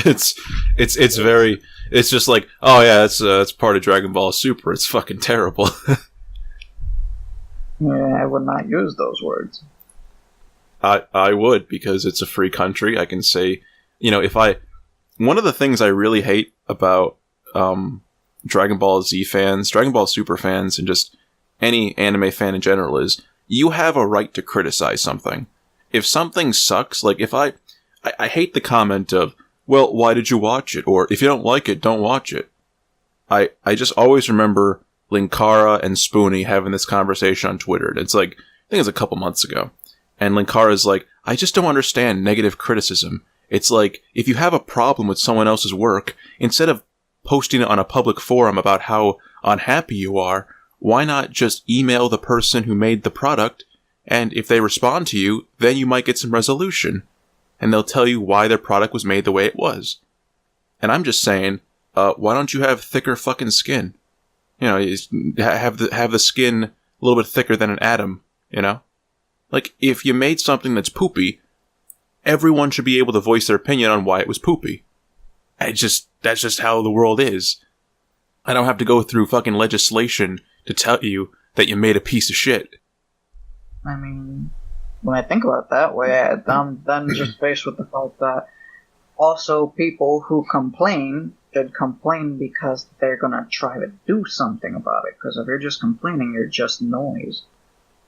It's very, it's just like, oh yeah, it's part of Dragon Ball Super. It's fucking terrible. Yeah, I would not use those words. I would, because it's a free country. I can say, one of the things I really hate about Dragon Ball Z fans, Dragon Ball Super fans, and just any anime fan in general is, you have a right to criticize something. If something sucks, like if I hate the comment of, well, why did you watch it? Or if you don't like it, don't watch it. I just always remember Linkara and Spoonie having this conversation on Twitter. It's like, I think it's a couple months ago. And Linkara's like, I just don't understand negative criticism. It's like, if you have a problem with someone else's work, instead of posting it on a public forum about how unhappy you are, why not just email the person who made the product, and if they respond to you, then you might get some resolution. And they'll tell you why their product was made the way it was. And I'm just saying, why don't you have thicker fucking skin? Have the skin a little bit thicker than an atom, Like, if you made something that's poopy, everyone should be able to voice their opinion on why it was poopy. That's just how the world is. I don't have to go through fucking legislation to tell you that you made a piece of shit. I mean, when I think about it that way, I'm then just faced with the fact that also people who complain should complain because they're gonna try to do something about it. Because if you're just complaining, you're just noise.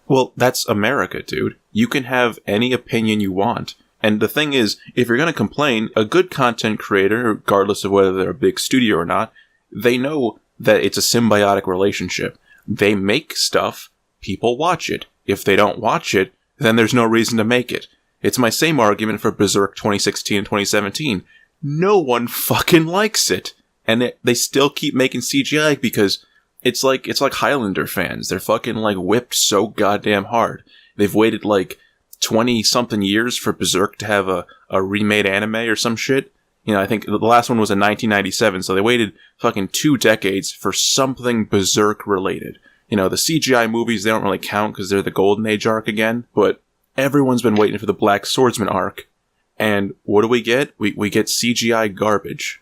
Well, that's America, dude. You can have any opinion you want. And the thing is, if you're going to complain, a good content creator, regardless of whether they're a big studio or not, they know that it's a symbiotic relationship. They make stuff, people watch it. If they don't watch it, then there's no reason to make it. It's my same argument for Berserk 2016 and 2017. No one fucking likes it. And they still keep making CGI because it's like Highlander fans. They're fucking whipped so goddamn hard. They've waited 20-something years for Berserk to have a remade anime or some shit. I think the last one was in 1997, so they waited fucking 2 decades for something Berserk related. The CGI movies, they don't really count because they're the Golden Age arc again, but everyone's been waiting for the Black Swordsman arc. And what do we get? We get CGI garbage.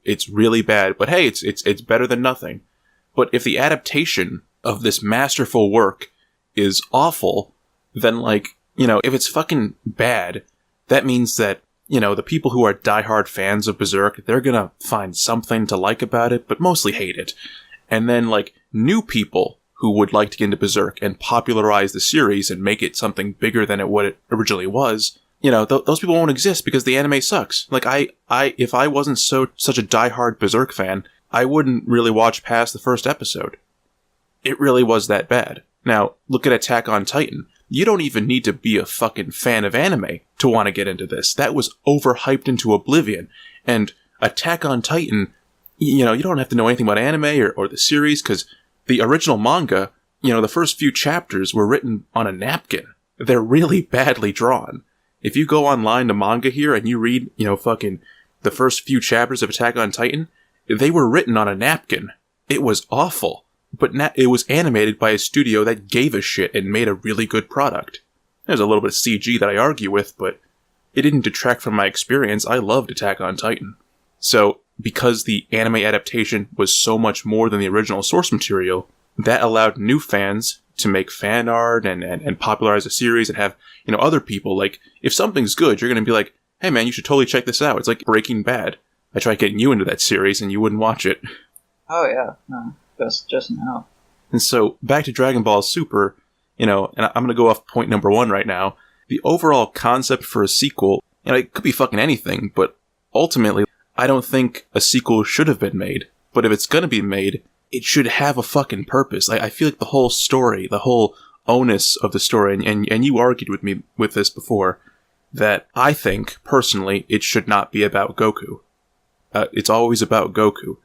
It's really bad, but hey, it's better than nothing. But if the adaptation of this masterful work is awful, then if it's fucking bad, that means that, the people who are diehard fans of Berserk, they're gonna find something to like about it, but mostly hate it. And then, new people who would like to get into Berserk and popularize the series and make it something bigger than what it originally was, those people won't exist because the anime sucks. If I wasn't such a diehard Berserk fan, I wouldn't really watch past the first episode. It really was that bad. Now, look at Attack on Titan. You don't even need to be a fucking fan of anime to want to get into this. That was overhyped into oblivion. And Attack on Titan, you don't have to know anything about anime or the series, because the original manga, the first few chapters were written on a napkin. They're really badly drawn. If you go online to manga here and you read, fucking the first few chapters of Attack on Titan, they were written on a napkin. It was awful. But it was animated by a studio that gave a shit and made a really good product. There's a little bit of CG that I argue with, but it didn't detract from my experience. I loved Attack on Titan. So, because the anime adaptation was so much more than the original source material, that allowed new fans to make fan art and popularize the series and have, other people, if something's good, you're going to be like, hey man, you should totally check this out. It's like Breaking Bad. I tried getting you into that series and you wouldn't watch it. Oh yeah, no. Just now. And so, back to Dragon Ball Super, and I'm going to go off point number 1 right now. The overall concept for a sequel, it could be fucking anything, but ultimately, I don't think a sequel should have been made. But if it's going to be made, it should have a fucking purpose. I feel like the whole story, the whole onus of the story, and you argued with me with this before, that I think, personally, it should not be about Goku. It's always about Goku.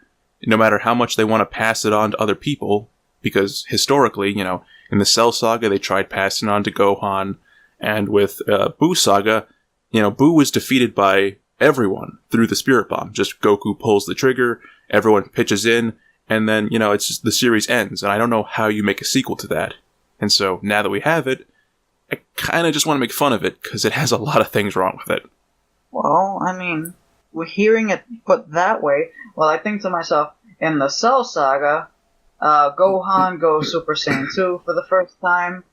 No matter how much they want to pass it on to other people, because historically, in the Cell Saga, they tried passing on to Gohan, and with Buu Saga, Buu was defeated by everyone through the Spirit Bomb. Just Goku pulls the trigger, everyone pitches in, and then, it's just, the series ends, and I don't know how you make a sequel to that. And so, now that we have it, I kind of just want to make fun of it, because it has a lot of things wrong with it. Well, I mean, hearing it put that way, well, I think to myself, in the Cell Saga, Gohan goes Super Saiyan 2 for the first time,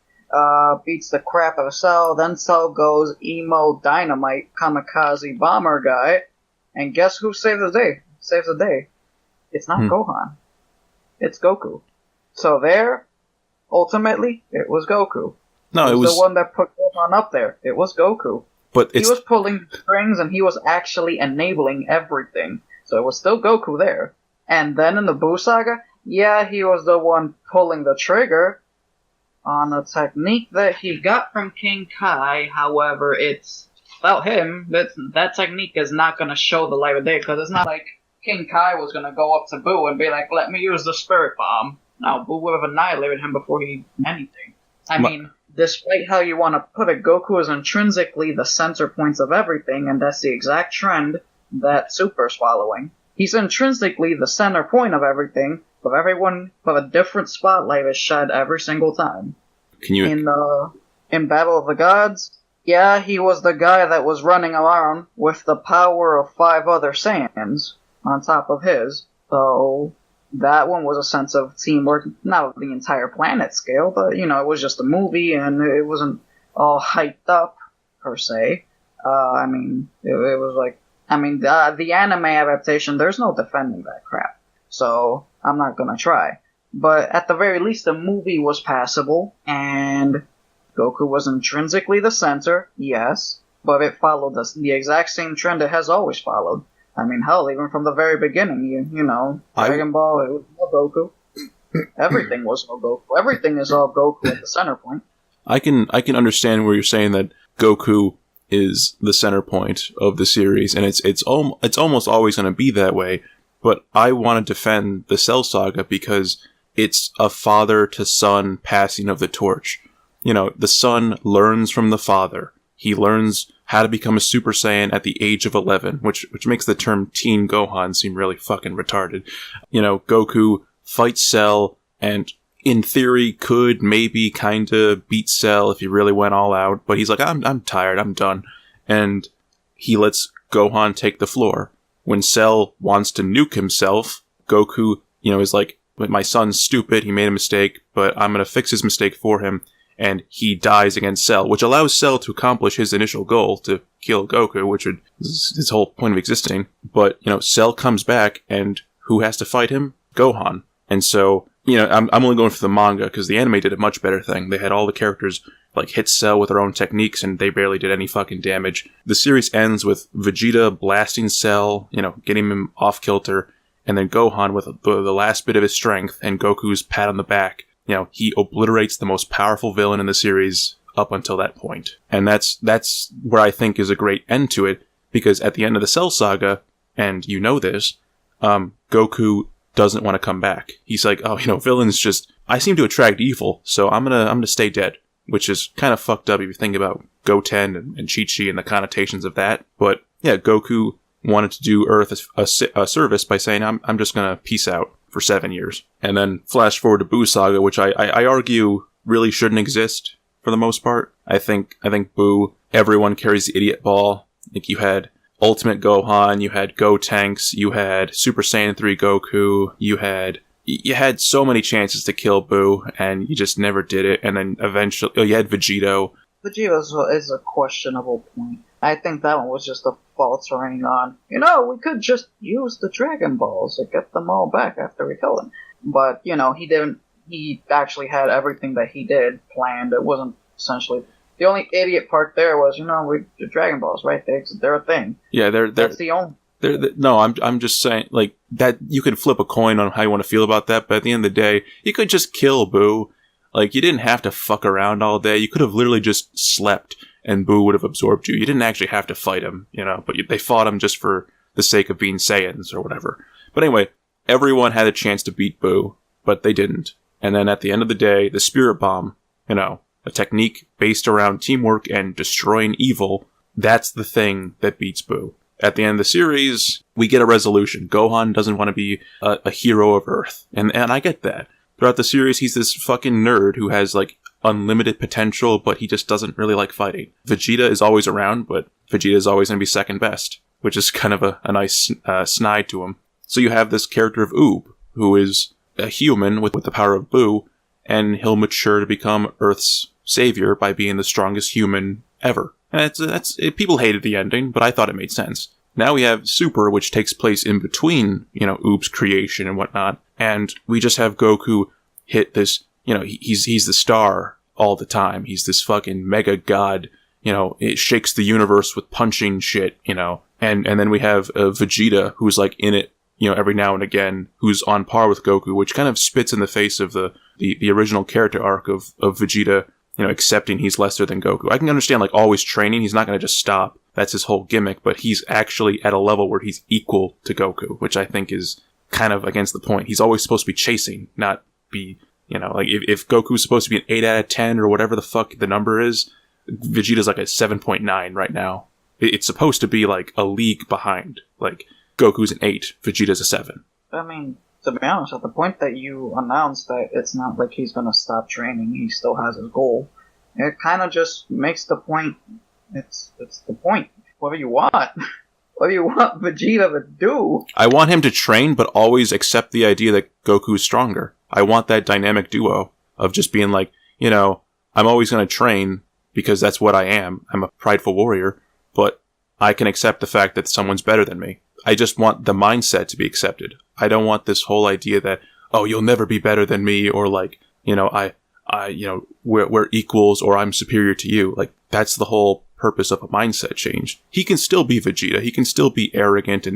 beats the crap out of Cell, then Cell goes emo dynamite kamikaze bomber guy, and guess who saves the day? It's not Gohan. It's Goku. So there, ultimately, it was Goku. No, it was the one that put Gohan up there. It was Goku. But he was pulling strings and he was actually enabling everything. So it was still Goku there. And then in the Buu Saga, yeah, he was the one pulling the trigger on a technique that he got from King Kai. However, it's without him, that technique is not going to show the light of day, because it's not like King Kai was going to go up to Buu and be like, let me use the Spirit Bomb. No, Buu would have annihilated him before he did anything. I mean, despite how you want to put it, Goku is intrinsically the center point of everything, and that's the exact trend that Super's following. He's intrinsically the center point of everything, but a different spotlight is shed every single time. In Battle of the Gods, yeah, he was the guy that was running around with the power of 5 other Saiyans on top of his, so that one was a sense of teamwork, not of the entire planet scale, but, it was just a movie, and it wasn't all hyped up, per se. It was like, the anime adaptation, there's no defending that crap, so I'm not gonna try. But at the very least, the movie was passable, and Goku was intrinsically the center, yes, but it followed the exact same trend it has always followed. Hell, even from the very beginning, Dragon Ball, it was all Goku. Everything was all Goku. Everything is all Goku at the center point. I can understand where you're saying that Goku is the center point of the series, and it's almost always going to be that way. But I want to defend the Cell Saga because it's a father-to-son passing of the torch. The son learns from the father. He learns how to become a Super Saiyan at the age of 11, which makes the term Teen Gohan seem really fucking retarded. Goku fights Cell, and in theory could maybe kinda beat Cell if he really went all out, but he's like, I'm tired, I'm done. And he lets Gohan take the floor. When Cell wants to nuke himself, Goku, is like, my son's stupid, he made a mistake, but I'm gonna fix his mistake for him. And he dies against Cell, which allows Cell to accomplish his initial goal to kill Goku, which is his whole point of existing. But, Cell comes back, and who has to fight him? Gohan. And so, I'm only going for the manga, because the anime did a much better thing. They had all the characters, hit Cell with their own techniques, and they barely did any fucking damage. The series ends with Vegeta blasting Cell, getting him off kilter, and then Gohan with the last bit of his strength, and Goku's pat on the back. He obliterates the most powerful villain in the series up until that point. And that's where I think is a great end to it, because at the end of the Cell Saga, and this, Goku doesn't want to come back. He's like, villains I seem to attract evil, so I'm gonna stay dead. Which is kind of fucked up if you think about Goten and Chi-Chi and the connotations of that. But yeah, Goku wanted to do Earth a service by saying, I'm just gonna peace out for 7 years. And then flash forward to Buu Saga, which I argue really shouldn't exist for the most part. I think Buu, everyone carries the idiot ball. You had Ultimate Gohan, you had Gotenks, you had Super Saiyan 3 Goku, you had so many chances to kill Buu, and you just never did it. And then eventually, you had Vegito. Vegito is a questionable point. I think that one was just a faltering on, we could just use the Dragon Balls to get them all back after we kill them. But, he didn't, he actually had everything that he did planned. It wasn't essentially, the only idiot part there was, the Dragon Balls, right? They're a thing. Yeah, that's the only. No, I'm just saying, that you could flip a coin on how you want to feel about that, but at the end of the day, you could just kill Buu. You didn't have to fuck around all day. You could have literally just slept, and Buu would have absorbed you. You didn't actually have to fight him, but they fought him just for the sake of being Saiyans or whatever. But anyway, everyone had a chance to beat Buu, but they didn't. And then at the end of the day, the Spirit Bomb, a technique based around teamwork and destroying evil, that's the thing that beats Buu. At the end of the series, we get a resolution. Gohan doesn't want to be a hero of Earth. And I get that. Throughout the series, he's this fucking nerd who has, unlimited potential, but he just doesn't really like fighting. Vegeta is always around, but Vegeta is always going to be second best. which is kind of a nice snide to him. So you have this character of Oob, who is a human with the power of Boo, and he'll mature to become Earth's savior by being the strongest human ever. And people hated the ending, but I thought it made sense. Now we have Super, which takes place in between, Oob's creation and whatnot, and we just have Goku hit this, he's the star all the time. He's this fucking mega god, it shakes the universe with punching shit, and then we have Vegeta, who's like in it, every now and again, who's on par with Goku, which kind of spits in the face of the original character arc of Vegeta, accepting he's lesser than Goku. I can understand, like, always training. He's not going to just stop. That's his whole gimmick, but he's actually at a level where he's equal to Goku, which I think is kind of against the point. He's always supposed to be chasing, not be, like, if Goku's supposed to be an 8 out of 10 or whatever the fuck the number is, Vegeta's like a 7.9 right now. It's supposed to be, like, a league behind. Like, Goku's an 8, Vegeta's a 7. I mean, to be honest, at the point that you announced that it's not like he's gonna stop training, he still has his goal, it kind of just makes the point, it's the point. What do you want? What do you want Vegeta to do? I want him to train, but always accept the idea that Goku's stronger. I want that dynamic duo of just being like, I'm always gonna train because that's what I am. I'm a prideful warrior, but I can accept the fact that someone's better than me. I just want the mindset to be accepted. I don't want this whole idea that, oh, you'll never be better than me, or like, we're equals, or I'm superior to you. Like, that's the whole purpose of a mindset change. He can still be Vegeta. He can still be arrogant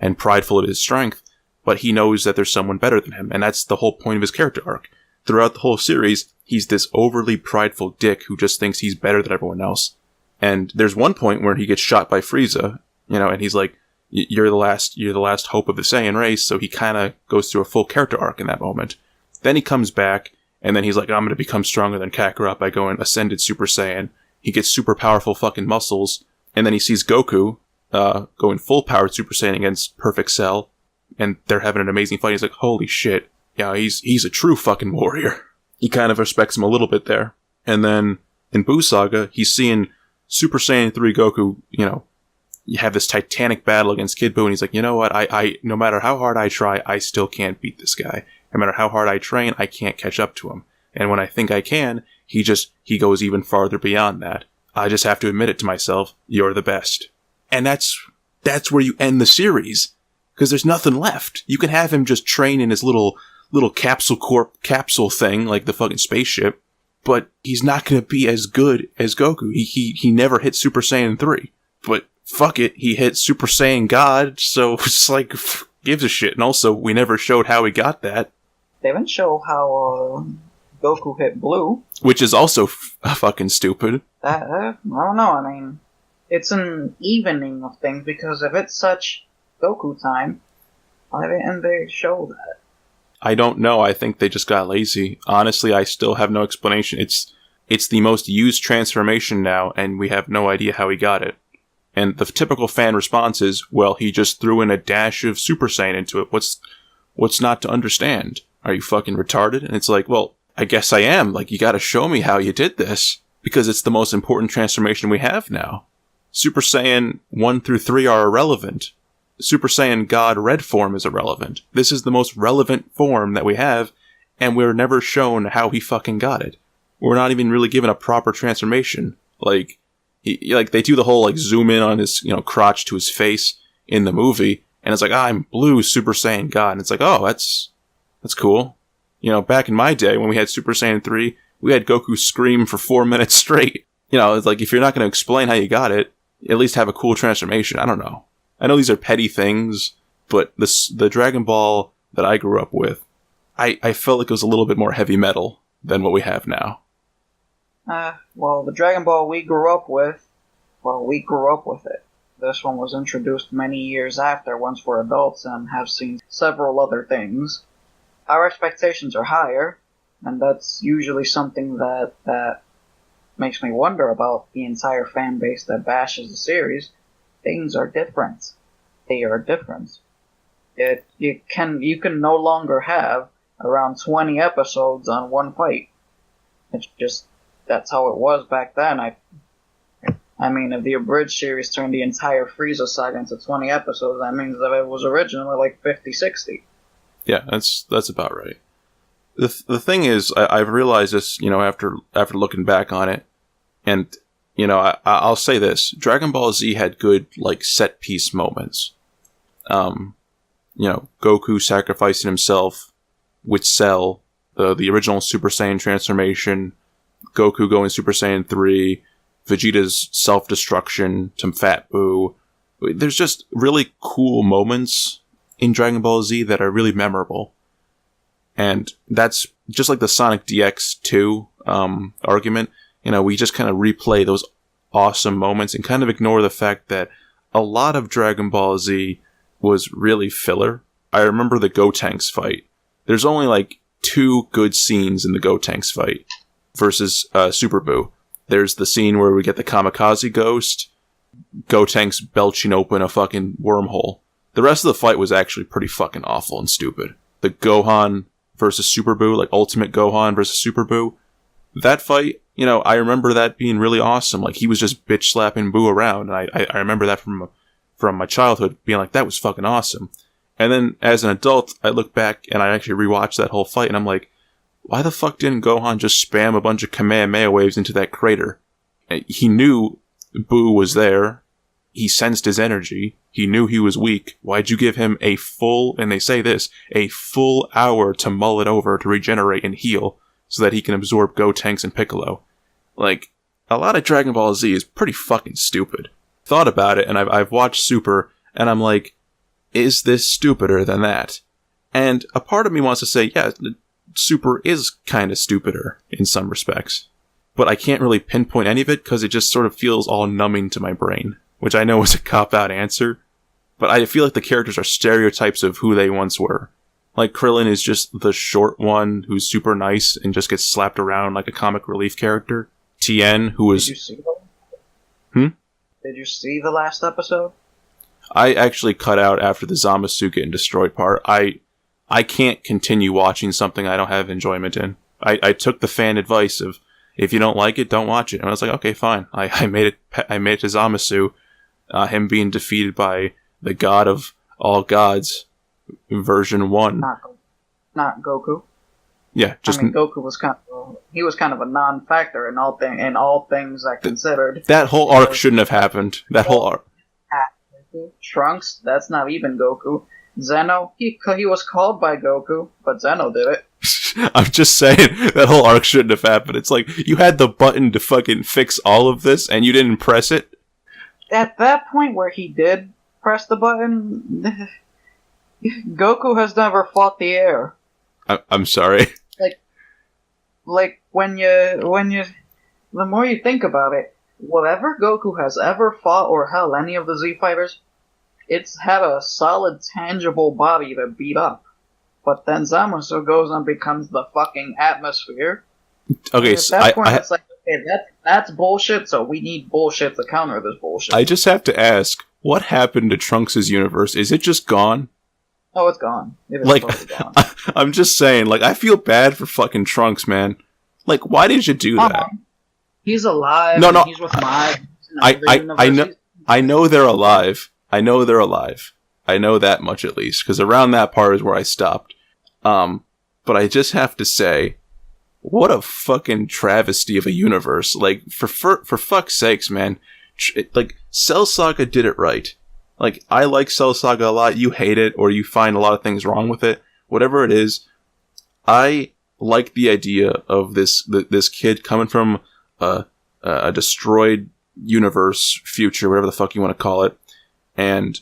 and prideful of his strength, but he knows that there's someone better than him. And that's the whole point of his character arc. Throughout the whole series, he's this overly prideful dick who just thinks he's better than everyone else. And there's one point where he gets shot by Frieza, and he's like, you're the last hope of the Saiyan race, so he kind of goes through a full character arc in that moment. Then he comes back, and then he's like, I'm going to become stronger than Kakarot by going Ascended Super Saiyan. He gets super powerful fucking muscles, and then he sees Goku going full powered Super Saiyan against Perfect Cell, and they're having an amazing fight. He's like, holy shit, yeah, he's a true fucking warrior. He kind of respects him a little bit there. And then in Buu Saga, he's seeing Super Saiyan 3 Goku, you have this titanic battle against Kid Buu, and he's like, you know what, I no matter how hard I try, I still can't beat this guy. No matter how hard I train, I can't catch up to him. And when I think I can, he goes even farther beyond that. I just have to admit it to myself, you're the best. And that's where you end the series. Because there's nothing left. You can have him just train in his little capsule corp capsule thing, like the fucking spaceship, but he's not going to be as good as Goku. He never hit Super Saiyan 3. But fuck it, he hit Super Saiyan God, so it's like, gives a shit. And also, we never showed how he got that. They didn't show how Goku hit Blue. Which is also fucking stupid. I don't know, I mean, it's an evening of things, because if it's such Goku time, why didn't they show that? I don't know, I think they just got lazy. Honestly, I still have no explanation. It's the most used transformation now, and we have no idea how he got it. And the typical fan response is, well, he just threw in a dash of Super Saiyan into it. What's not to understand? Are you fucking retarded? And it's like, well, I guess I am. Like, you gotta show me how you did this. Because it's the most important transformation we have now. Super Saiyan 1 through 3 are irrelevant. Super Saiyan God Red form is irrelevant. This is the most relevant form that we have, and we're never shown how he fucking got it. We're not even really given a proper transformation. Like they do the whole, like, zoom in on his, crotch to his face in the movie, and it's like, I'm Blue Super Saiyan God. And it's like, oh, that's cool. Back in my day, when we had Super Saiyan 3, we had Goku scream for 4 minutes straight. It's like, if you're not going to explain how you got it, at least have a cool transformation. I don't know. I know these are petty things, but the Dragon Ball that I grew up with, I felt like it was a little bit more heavy metal than what we have now. Well, the Dragon Ball we grew up with it. This one was introduced many years after, once we're adults and have seen several other things. Our expectations are higher, and that's usually something that makes me wonder about the entire fan base that bashes the series. Things are different. They are different. You can no longer have around 20 episodes on one fight. It's just, that's how it was back then. I I mean, if the abridged series turned the entire Frieza saga into 20 episodes, that means that it was originally like 50, 60. Yeah, that's about right. The thing is, I've realized this, after looking back on it, and, I'll say this. Dragon Ball Z had good, set piece moments. Goku sacrificing himself with Cell, the original Super Saiyan transformation, Goku going Super Saiyan 3, Vegeta's self-destruction to Fat Buu. There's just really cool moments in Dragon Ball Z that are really memorable. And that's just like the Sonic DX 2 argument. We just kind of replay those awesome moments and kind of ignore the fact that a lot of Dragon Ball Z was really filler. I remember the Gotenks fight. There's only 2 good scenes in the Gotenks fight versus Super Buu. There's the scene where we get the Kamikaze Ghost, Gotenks belching open a fucking wormhole. The rest of the fight was actually pretty fucking awful and stupid. The Gohan versus Super Buu, Ultimate Gohan versus Super Buu, that fight, I remember that being really awesome. He was just bitch slapping Buu around, and I remember that from my childhood being that was fucking awesome. And then as an adult, I look back and I actually rewatched that whole fight, and I'm like, why the fuck didn't Gohan just spam a bunch of Kamehameha waves into that crater? He knew Buu was there. He sensed his energy. He knew he was weak. Why'd you give him a full hour to mull it over to regenerate and heal so that he can absorb Gotenks and Piccolo? A lot of Dragon Ball Z is pretty fucking stupid. Thought about it, and I've watched Super, and I'm like, is this stupider than that? And a part of me wants to say, yeah, Super is kind of stupider in some respects. But I can't really pinpoint any of it because it just sort of feels all numbing to my brain, which I know is a cop-out answer. But I feel like the characters are stereotypes of who they once were. Krillin is just the short one who's super nice and just gets slapped around like a comic relief character. Tien, who was... Did you see them? Did you see the last episode? I actually cut out after the Zamasu getting destroyed part. I can't continue watching something I don't have enjoyment in. I took the fan advice of, if you don't like it, don't watch it. And I was like, okay, fine. I made it to Zamasu, him being defeated by the god of all gods, version 1. Not Goku. Yeah, just... Goku was kind of a non-factor in all things that considered. That whole arc shouldn't have happened. That whole arc. Trunks, that's not even Goku. Zeno, he was called by Goku, but Zeno did it. I'm just saying, that whole arc shouldn't have happened. It's you had the button to fucking fix all of this, and you didn't press it? At that point where he did press the button, Goku has never fought the air. I'm sorry. When you... The more you think about it, whatever Goku has ever fought, or hell, any of the Z Fighters, it's had a solid, tangible body to beat up. But then Zamasu goes and becomes the fucking atmosphere. Okay, at that point, it's okay, that's bullshit, so we need bullshit to counter this bullshit. I just have to ask, what happened to Trunks' universe? Is it just gone? Oh, it's gone. It is totally gone. I'm just saying, I feel bad for fucking Trunks, man. Why did you do that? He's alive. No. He's with my... I know they're alive. I know they're alive. I know that much at least, because around that part is where I stopped. But I just have to say, what a fucking travesty of a universe. For fuck's sakes, man. Cell Saga did it right. I like Cell Saga a lot. You hate it, or you find a lot of things wrong with it. Whatever it is, I like the idea of this kid coming from a destroyed universe, future, whatever the fuck you want to call it. And,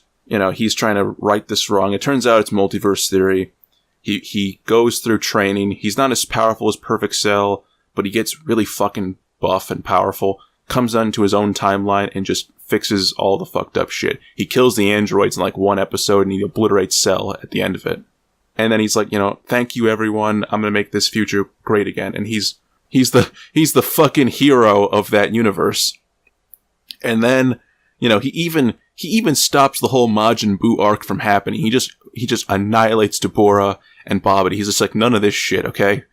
he's trying to right this wrong. It turns out it's multiverse theory. He goes through training. He's not as powerful as Perfect Cell, but he gets really fucking buff and powerful. Comes onto his own timeline and just fixes all the fucked up shit. He kills the androids in one episode and he obliterates Cell at the end of it. And then he's like, thank you everyone. I'm gonna make this future great again. And he's the fucking hero of that universe. And then, he even stops the whole Majin Buu arc from happening. He just annihilates Deborah and Bobbity. He's just none of this shit, okay?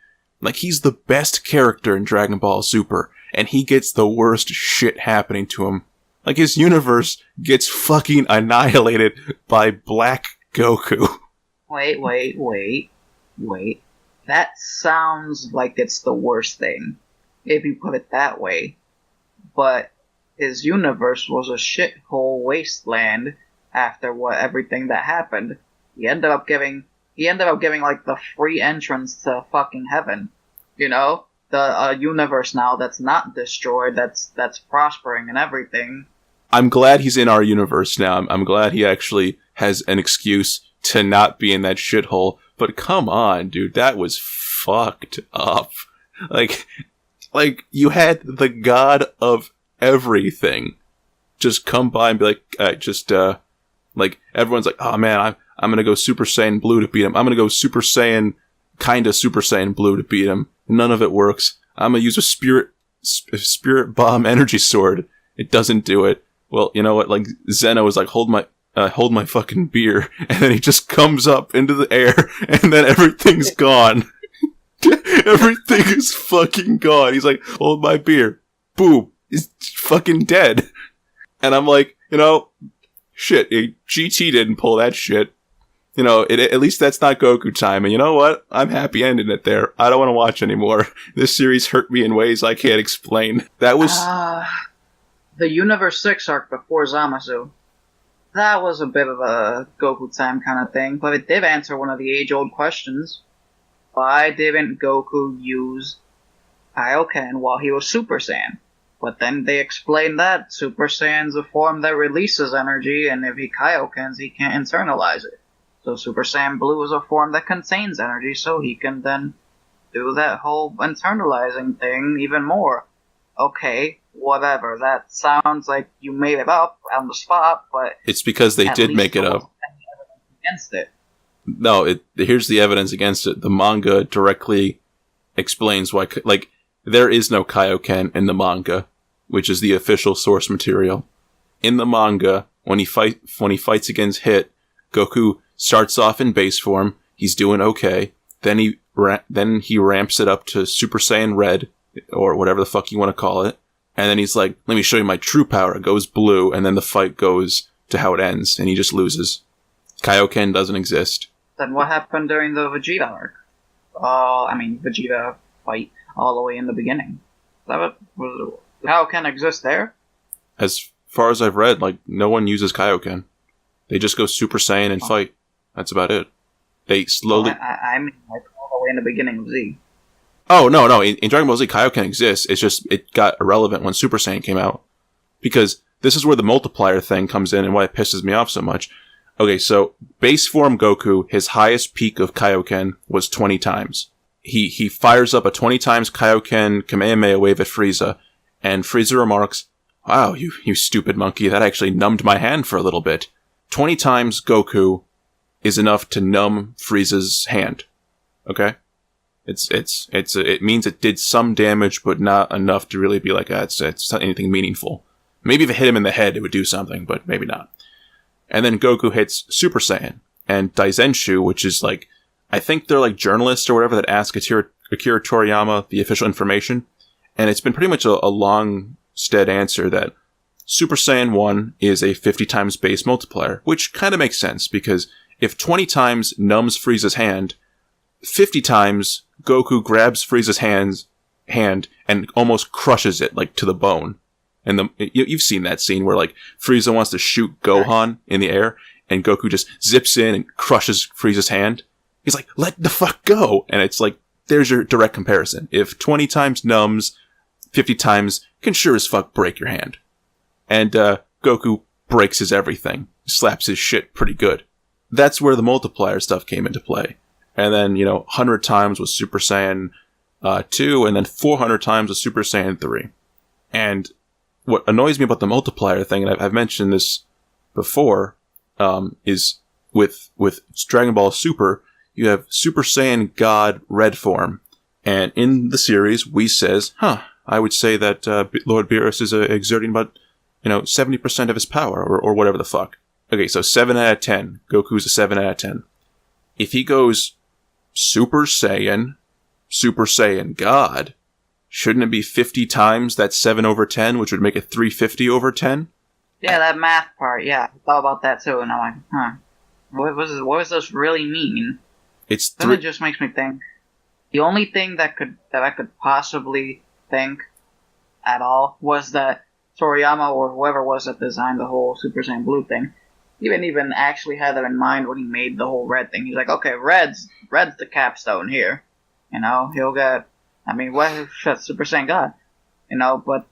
He's the best character in Dragon Ball Super, and he gets the worst shit happening to him Like, his universe gets fucking annihilated by Black Goku. Wait. That sounds like it's the worst thing, if you put it that way. But his universe was a shithole wasteland after everything that happened. He ended up giving like the free entrance to fucking heaven. You know? The universe now that's not destroyed, that's prospering and everything. I'm glad he's in our universe now. I'm glad he actually has an excuse to not be in that shithole. But come on, dude, that was fucked up. Like you had the god of everything just come by and be like, like, everyone's like, oh man, I'm gonna go Super Saiyan Blue to beat him. I'm gonna go Super Saiyan Blue to beat him. None of it works. I'm gonna use a spirit bomb energy sword. It doesn't do it. Well, you know what? Like, Zeno is like, hold my fucking beer, and then he just comes up into the air, and then everything's gone. Everything is fucking gone. He's like, hold my beer. Boom. He's fucking dead. And I'm like, you know, shit, GT didn't pull that shit. You know, at least that's not Goku time. And you know what? I'm happy ending it there. I don't want to watch anymore. This series hurt me in ways I can't explain. That was... the Universe 6 arc before Zamasu. That was a bit of a Goku time kind of thing, but it did answer one of the age-old questions. Why didn't Goku use Kaioken while he was Super Saiyan? But then they explained that Super Saiyan's a form that releases energy, and if he Kaiokens, he can't internalize it. So Super Saiyan Blue is a form that contains energy, so he can then do that whole internalizing thing even more. Okay, whatever. That sounds like you made it up on the spot, but... It's because they did make it up. Against it. No, here's the evidence against it. The manga directly explains why... Like, there is no Kaioken in the manga, which is the official source material. In the manga, when he fights against Hit, Goku starts off in base form. He's doing okay. Then he ramps it up to Super Saiyan Red, or whatever the fuck you want to call it. And then he's like, let me show you my true power. It goes blue, and then the fight goes to how it ends, and he just loses. Kaioken doesn't exist. Then what happened during the Vegeta arc? Vegeta fight all the way in the beginning. Kaioken exist there? As far as I've read, like, no one uses Kaioken. They just go Super Saiyan and fight. That's about it. They slowly... I mean, like, all the way in the beginning of Z. Oh, no. In Dragon Ball Z, Kaioken exists. It's just, it got irrelevant when Super Saiyan came out. Because this is where the multiplier thing comes in and why it pisses me off so much. Okay, so, base form Goku, his highest peak of Kaioken was 20 times. He fires up a 20 times Kaioken Kamehameha wave at Frieza, and Frieza remarks, wow, you stupid monkey, that actually numbed my hand for a little bit. 20 times Goku is enough to numb Frieza's hand. Okay? It means it did some damage, but not enough to really be like, it's not anything meaningful. Maybe if it hit him in the head, it would do something, but maybe not. And then Goku hits Super Saiyan, and Daizenshu, which is like, I think they're like journalists or whatever that ask Akira Toriyama the official information, and it's been pretty much a long stead answer that Super Saiyan 1 is a 50 times base multiplier, which kind of makes sense, because if 20 times numbs Frieza's hand, 50 times Goku grabs Frieza's hand and almost crushes it, like, to the bone. And you've seen that scene where, like, Frieza wants to shoot Gohan in the air, and Goku just zips in and crushes Frieza's hand. He's like, let the fuck go! And it's like, there's your direct comparison. If 20 times numbs, 50 times can sure as fuck break your hand. And Goku breaks his everything. Slaps his shit pretty good. That's where the multiplier stuff came into play. And then, 100 times was Super Saiyan 2, and then 400 times was Super Saiyan 3. And what annoys me about the multiplier thing, and I've mentioned this before, is with Dragon Ball Super, you have Super Saiyan God Red form. And in the series, Whis says, I would say that Lord Beerus is exerting about, 70% of his power, or whatever the fuck. Okay, so 7 out of 10. Goku's a 7 out of 10. If he goes Super Saiyan God, shouldn't it be 50 times that 7 over 10, which would make it 350 over 10? Yeah, that math part. Yeah, I thought about that too, and I'm like, huh, what does this really mean? It's Then it just makes me think. The only thing that I could possibly think at all was that Toriyama or whoever was that designed the whole Super Saiyan Blue thing, even actually had that in mind when he made the whole red thing. He's like, okay, red's the capstone here. You know, he'll get. I mean, what shut Super Saiyan God? You know, but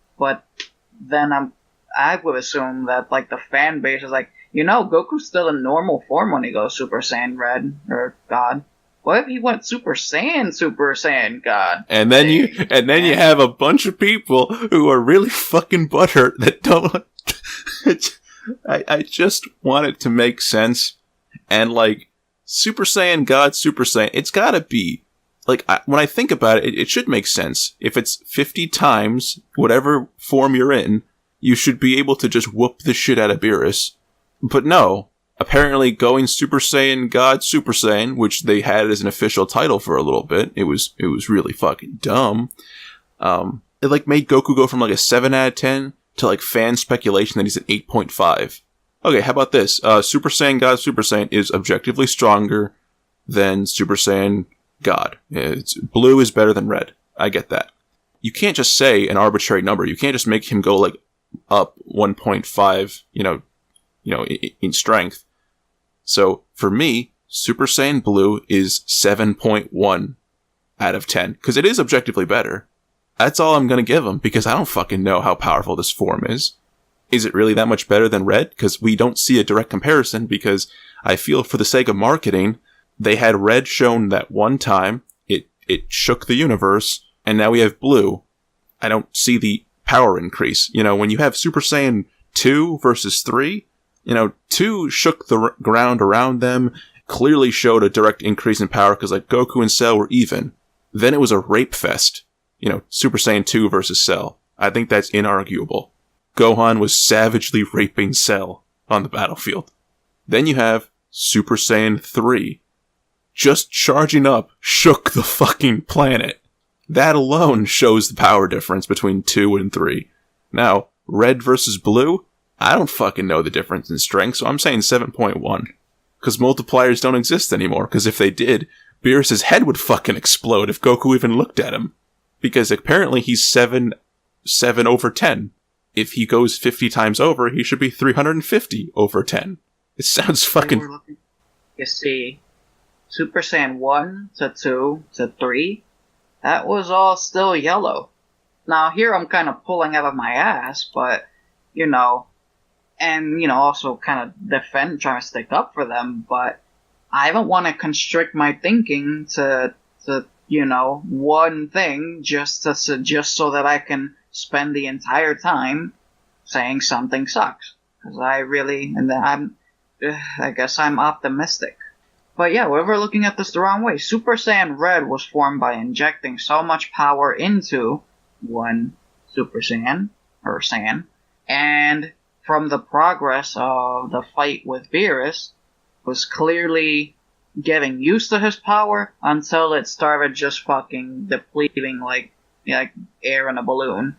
then I would assume that like the fan base is like, you know, Goku's still in normal form when he goes Super Saiyan Red or God. What if he went Super Saiyan God? And then you have a bunch of people who are really fucking butthurt that don't. I just want it to make sense, and like Super Saiyan God, Super Saiyan, it's gotta be like when I think about it, it should make sense. If it's 50 times whatever form you're in, you should be able to just whoop the shit out of Beerus. But no. Apparently, going Super Saiyan God Super Saiyan, which they had as an official title for a little bit, it was really fucking dumb. It like made Goku go from like a 7 out of 10 to like fan speculation that he's an 8.5. Okay, how about this? Super Saiyan God Super Saiyan is objectively stronger than Super Saiyan God. Blue is better than red. I get that. You can't just say an arbitrary number. You can't just make him go like up 1.5, in strength. So, for me, Super Saiyan Blue is 7.1 out of 10, because it is objectively better. That's all I'm going to give him, because I don't fucking know how powerful this form is. Is it really that much better than Red? Because we don't see a direct comparison, because I feel for the sake of marketing, they had Red shown that one time, it shook the universe, and now we have Blue. I don't see the power increase. You know, when you have Super Saiyan 2 versus 3, 2 shook the ground around them, clearly showed a direct increase in power because like Goku and Cell were even. Then it was a rape fest. Super Saiyan 2 versus Cell. I think that's inarguable. Gohan was savagely raping Cell on the battlefield. Then you have Super Saiyan 3. Just charging up shook the fucking planet. That alone shows the power difference between 2 and 3. Now, Red versus Blue? I don't fucking know the difference in strength, so I'm saying 7.1. Because multipliers don't exist anymore, because if they did, Beerus' head would fucking explode if Goku even looked at him. Because apparently he's 7 over 10. If he goes 50 times over, he should be 350 over 10. It sounds fucking... You see, Super Saiyan 1 to 2 to 3, that was all still yellow. Now here I'm kind of pulling out of my ass, but, and, also kind of trying to stick up for them, but I don't want to constrict my thinking to one thing just so that I can spend the entire time saying something sucks. Because I guess I'm optimistic. But yeah, we're looking at this the wrong way. Super Saiyan Red was formed by injecting so much power into one Super Saiyan, or Saiyan, and from the progress of the fight with Beerus, was clearly getting used to his power until it started just fucking depleting like air in a balloon.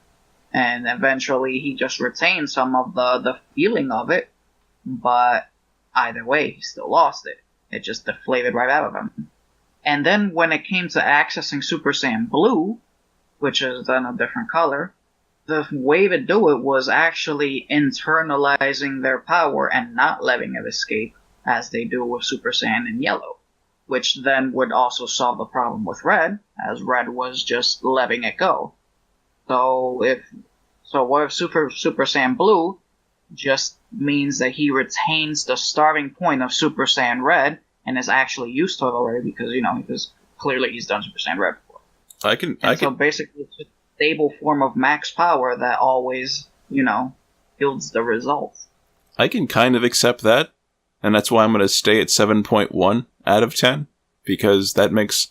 And eventually he just retained some of the feeling of it, but either way, he still lost it. It just deflated right out of him. And then when it came to accessing Super Saiyan Blue, which is then a different color, the way to do it was actually internalizing their power and not letting it escape, as they do with Super Saiyan in Yellow. Which then would also solve the problem with Red, as Red was just letting it go. So what if Super Saiyan Blue just means that he retains the starting point of Super Saiyan Red and is actually used to it already because clearly he's done Super Saiyan Red before. So basically it's a stable form of max power that always, yields the results. I can kind of accept that, and that's why I'm going to stay at 7.1 out of 10, because that makes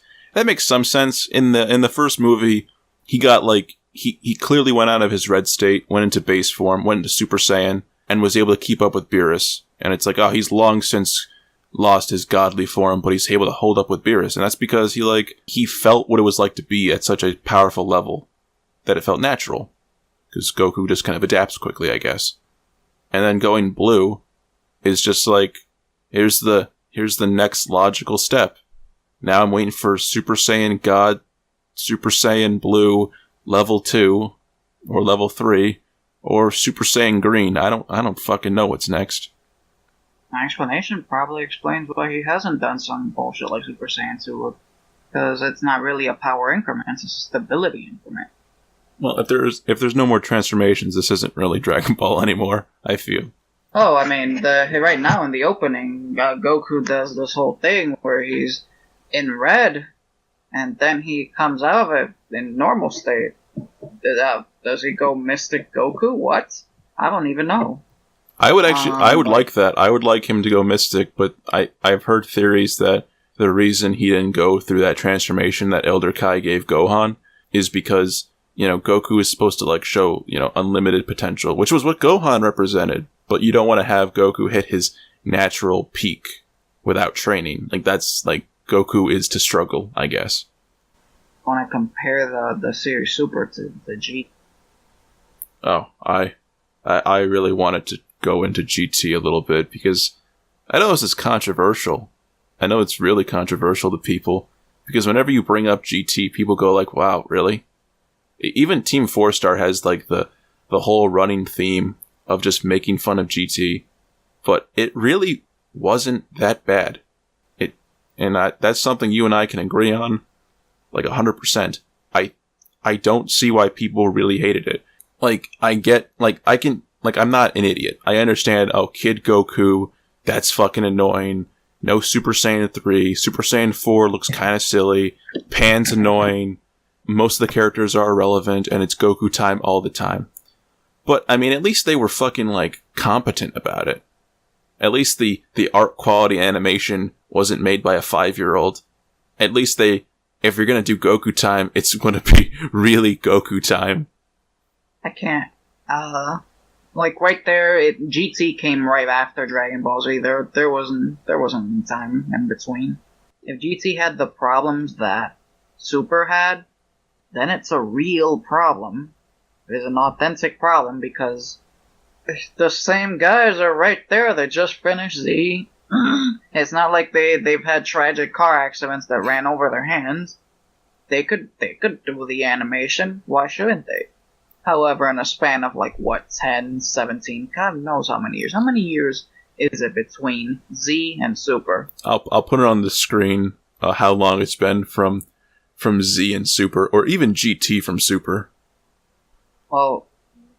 some sense. In the first movie, he got he clearly went out of his red state, went into base form, went into Super Saiyan, and was able to keep up with Beerus. And it's like, he's long since lost his godly form, but he's able to hold up with Beerus. And that's because he felt what it was like to be at such a powerful level that it felt natural. Because Goku just kind of adapts quickly, I guess. And then going blue is just like, here's the next logical step. Now I'm waiting for Super Saiyan God, Super Saiyan Blue, level 2, or level 3, or Super Saiyan Green. I don't fucking know what's next. My explanation probably explains why he hasn't done some bullshit like Super Saiyan 2, because it's not really a power increment, it's a stability increment. Well, if there's no more transformations, this isn't really Dragon Ball anymore, I feel. Oh, I mean, right now in the opening, Goku does this whole thing where he's in red, and then he comes out of it in normal state. Does he go Mystic Goku? What? I don't even know. I would like that. I would like him to go Mystic, but I've heard theories that the reason he didn't go through that transformation that Elder Kai gave Gohan is because, Goku is supposed to, like, show, unlimited potential, which was what Gohan represented. But you don't want to have Goku hit his natural peak without training. Like, that's, like, Goku is to struggle, I guess. I want to compare the Series Super to the G. Oh, I really wanted to go into GT a little bit, because I know this is controversial. I know it's really controversial to people, because whenever you bring up GT, people go like, wow, really? Even Team 4-Star has, like, the whole running theme of just making fun of GT, but it really wasn't that bad. That's something you and I can agree on, like 100%. I don't see why people really hated it. Like, I'm not an idiot. I understand, Kid Goku, that's fucking annoying. No Super Saiyan 3. Super Saiyan 4 looks kind of silly. Pan's annoying. Most of the characters are irrelevant, and it's Goku time all the time. But, I mean, at least they were fucking, like, competent about it. At least the art quality animation wasn't made by a 5-year-old. At least if you're gonna do Goku time, it's gonna be really Goku time. I can't. Like, right there, GT came right after Dragon Ball Z. There wasn't any time in between. If GT had the problems that Super had, then it's a real problem. It is an authentic problem, because the same guys are right there. They just finished Z. It's not like they've had tragic car accidents that ran over their hands. They could do the animation. Why shouldn't they? However, in a span of 10, 17, God knows how many years. How many years is it between Z and Super? I'll put it on the screen how long it's been from Z and Super, or even GT from Super. Well,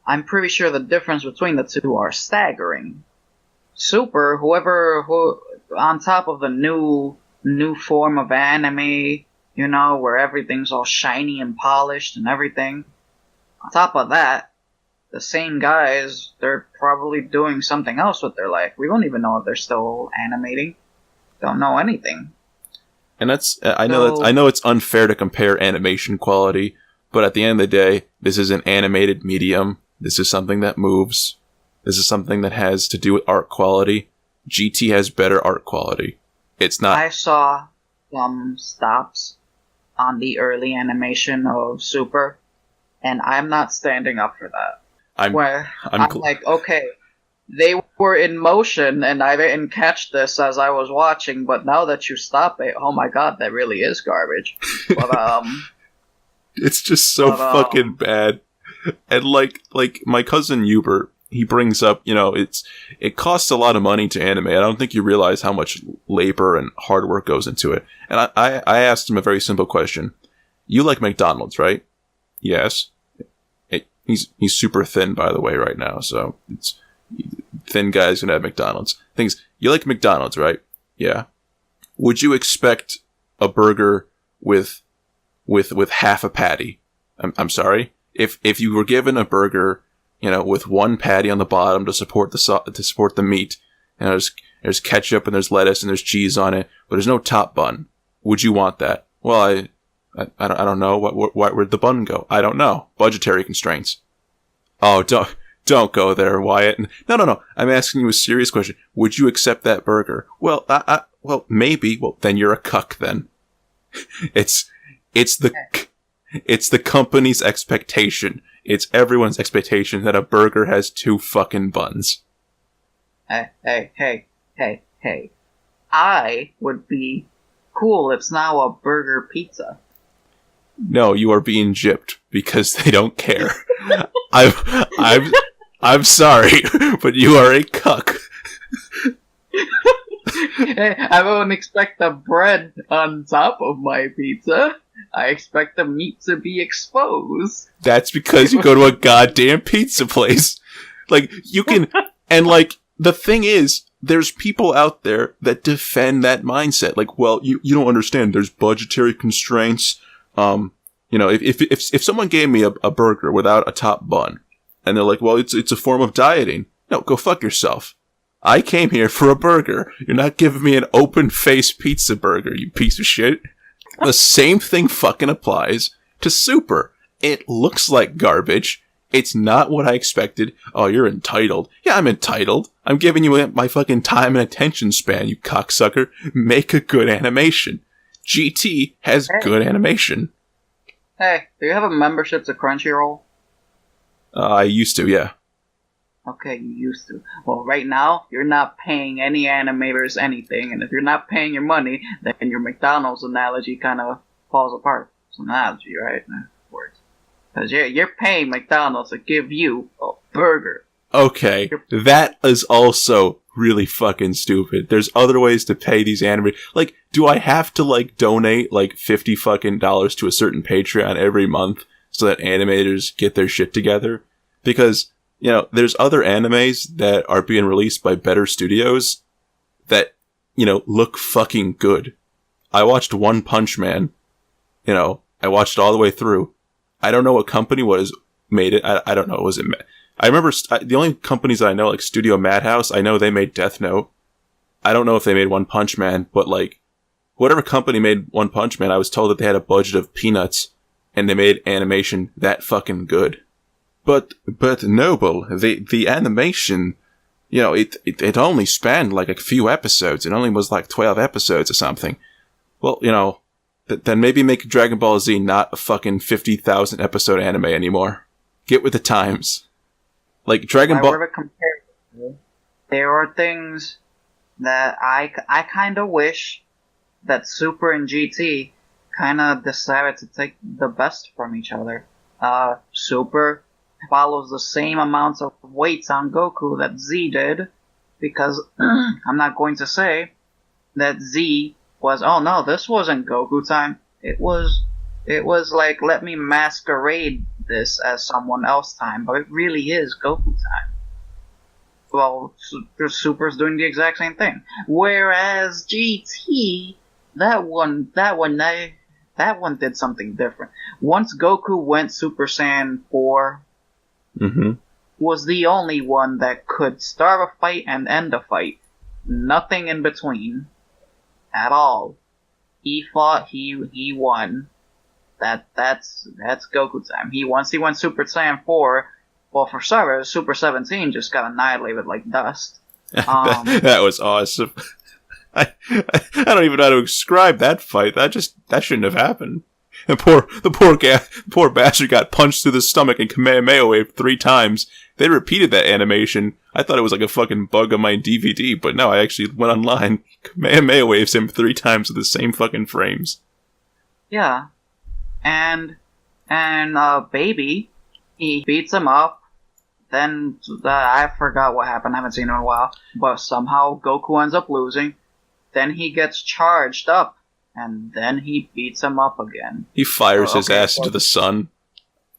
I'm pretty sure the difference between the two are staggering. Super, who on top of the new form of anime, where everything's all shiny and polished and everything. On top of that, the same guys, they're probably doing something else with their life. We don't even know if they're still animating. Don't know anything. And I know it's unfair to compare animation quality, but at the end of the day, this is an animated medium. This is something that moves. This is something that has to do with art quality. GT has better art quality. It's not... I saw some stops on the early animation of Super, and I'm not standing up for that. I'm like, okay, they were in motion, and I didn't catch this as I was watching, but now that you stop it, oh my god, that really is garbage. But, it's just so fucking bad. And like my cousin Hubert, he brings up, it costs a lot of money to animate. I don't think you realize how much labor and hard work goes into it. And I asked him a very simple question. You like McDonald's, right? Yes. He's super thin, by the way, right now. So it's thin guys gonna have McDonald's. Things, you like McDonald's, right? Yeah. Would you expect a burger with half a patty? I'm sorry. If you were given a burger, with one patty on the bottom to support the meat, there's ketchup and there's lettuce and there's cheese on it, but there's no top bun. Would you want that? Well, I don't know. Where'd the bun go? I don't know. Budgetary constraints. Oh, don't go there, Wyatt. No. I'm asking you a serious question. Would you accept that burger? Well, well, maybe. Well, then you're a cuck. Then it's the company's expectation. It's everyone's expectation that a burger has two fucking buns. Hey. I would be cool if it's now a burger pizza. No, you are being gypped because they don't care. I'm sorry, but you are a cuck. Hey, I wouldn't expect the bread on top of my pizza. I expect the meat to be exposed. That's because you go to a goddamn pizza place. Like, you can... And, like, the thing is, there's people out there that defend that mindset. Like, well, you don't understand. There's budgetary constraints. If someone gave me a burger without a top bun, and they're like, well, it's a form of dieting. No, go fuck yourself. I came here for a burger. You're not giving me an open-faced pizza burger, you piece of shit. The same thing fucking applies to Super. It looks like garbage. It's not what I expected. Oh, you're entitled. Yeah, I'm entitled. I'm giving you my fucking time and attention span, you cocksucker. Make a good animation. GT has good animation. Hey, do you have a membership to Crunchyroll? I used to, yeah. Okay, you used to. Well, right now, you're not paying any animators anything, and if you're not paying your money, then your McDonald's analogy kind of falls apart. It's an analogy, right? Words. Because you're paying McDonald's to give you a burger. Okay, that is also really fucking stupid. There's other ways to pay these animators. Like, do I have to, like, donate, like, $50 fucking to a certain Patreon every month so that animators get their shit together? Because... You know, there's other animes that are being released by better studios that, you know, look fucking good. I watched One Punch Man. You know, I watched it all the way through. I don't know what company made it. I don't know. I remember the only companies that I know, like Studio Madhouse, I know they made Death Note. I don't know if they made One Punch Man, but like, whatever company made One Punch Man, I was told that they had a budget of peanuts and they made animation that fucking good. But Noble, the animation, you know, it only spanned like a few episodes. It only was like 12 episodes or something. Well, you know, then maybe make Dragon Ball Z not a fucking 50,000 episode anime anymore. Get with the times. Like Dragon Ball. There are things that I kind of wish that Super and GT kind of decided to take the best from each other. Super follows the same amounts of weights on Goku that Z did, because I'm not going to say that Z was, oh no, this wasn't Goku time. It was like, let me masquerade this as someone else time, but it really is Goku time. Well, Super's doing the exact same thing. Whereas GT, that one did something different. Once Goku went Super Saiyan 4, was the only one that could start a fight and end a fight. Nothing in between. At all. He fought, he won. That's Goku time. Once he went Super Saiyan 4, well, for starters, Super 17 just got annihilated like dust. That was awesome. I don't even know how to describe that fight. That shouldn't have happened. The poor bastard got punched through the stomach and Kamehameha waved 3 times. They repeated that animation. I thought it was like a fucking bug on my DVD, but no, I actually went online. Kamehameha waves him 3 times with the same fucking frames. Yeah. And Baby, he beats him up. Then, I forgot what happened. I haven't seen it in a while. But somehow Goku ends up losing. Then he gets charged up. And then he beats him up again. He fires his ass into the sun.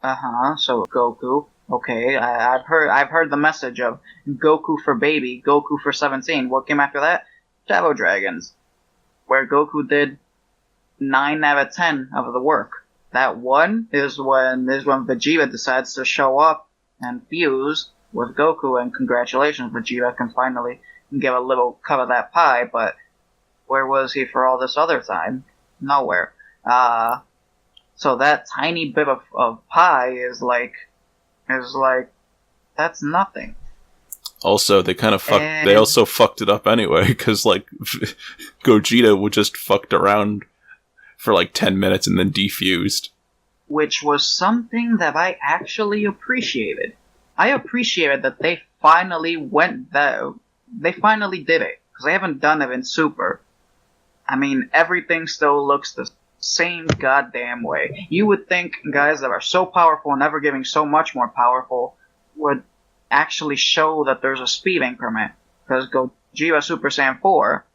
So Goku. Okay, I've heard the message of Goku for Baby, Goku for 17. What came after that? Shadow Dragons, where Goku did 9 out of 10 of the work. That one is when Vegeta decides to show up and fuse with Goku, and congratulations, Vegeta can finally give a little cut of that pie, but where was he for all this other time? Nowhere. So that tiny bit of pie is like, that's nothing. Also, they kind of they also fucked it up anyway, because, like, Gogeta would just fucked around for, like, 10 minutes and then defused. Which was something that I actually appreciated. I appreciated that they finally went they finally did it, because they haven't done it in Super. I mean, everything still looks the same goddamn way. You would think guys that are so powerful and ever getting so much more powerful would actually show that there's a speed increment. Because Gojira Super Saiyan 4,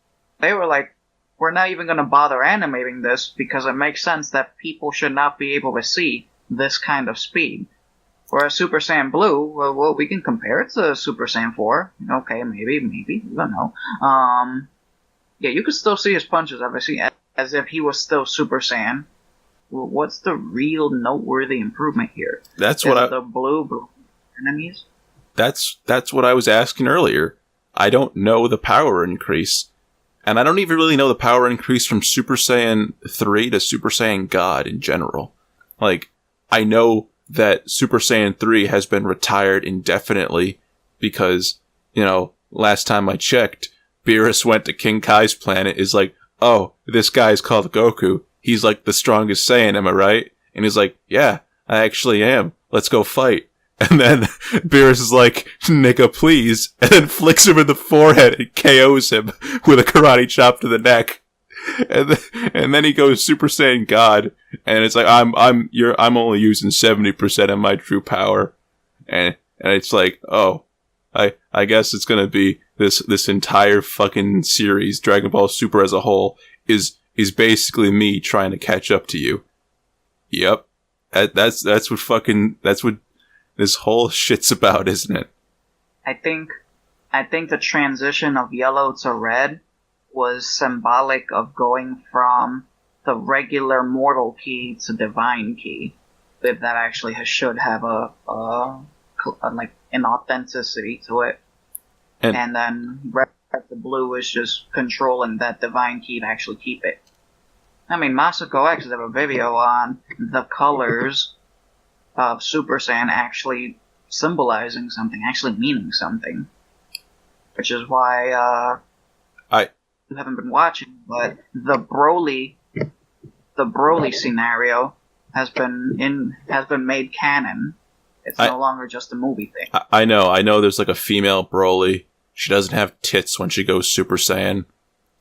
they were like, we're not even going to bother animating this because it makes sense that people should not be able to see this kind of speed. Whereas Super Saiyan Blue, well, we can compare it to Super Saiyan 4. Okay, maybe, we don't know. Yeah, you could still see his punches, obviously, as if he was still Super Saiyan. Well, what's the real noteworthy improvement here? That's what the blue enemies? That's what I was asking earlier. I don't know the power increase. And I don't even really know the power increase from Super Saiyan 3 to Super Saiyan God in general. Like, I know that Super Saiyan 3 has been retired indefinitely because, last time I checked, Beerus went to King Kai's planet, is like, oh, this guy's called Goku. He's like the strongest Saiyan, am I right? And he's like, yeah, I actually am. Let's go fight. And then Beerus is like, nigga, please. And then flicks him in the forehead and KOs him with a karate chop to the neck. And then he goes Super Saiyan God. And it's like, I'm only using 70% of my true power. And it's like, oh, I guess it's gonna be this entire fucking series, Dragon Ball Super as a whole, is basically me trying to catch up to you. Yep. That's what this whole shit's about, isn't it? I think the transition of yellow to red was symbolic of going from the regular mortal key to divine key. That actually should have like an authenticity to it. And then red to blue is just controlling that divine key to actually keep it. I mean, Masako X did a video on the colors of Super Saiyan actually symbolizing something, actually meaning something. Which is why you haven't been watching, but the Broly scenario has been made canon. It's no longer just a movie thing. I know there's like a female Broly. She doesn't have tits when she goes Super Saiyan,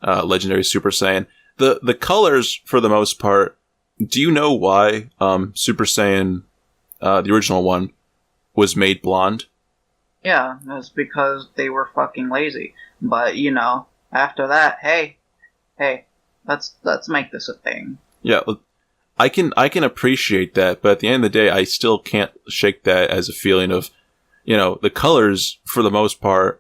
Legendary Super Saiyan. The colors, for the most part, do you know why Super Saiyan, the original one, was made blonde? Yeah, that's because they were fucking lazy. But, after that, hey, let's make this a thing. Yeah, I can appreciate that, but at the end of the day, I still can't shake that as a feeling of, the colors, for the most part,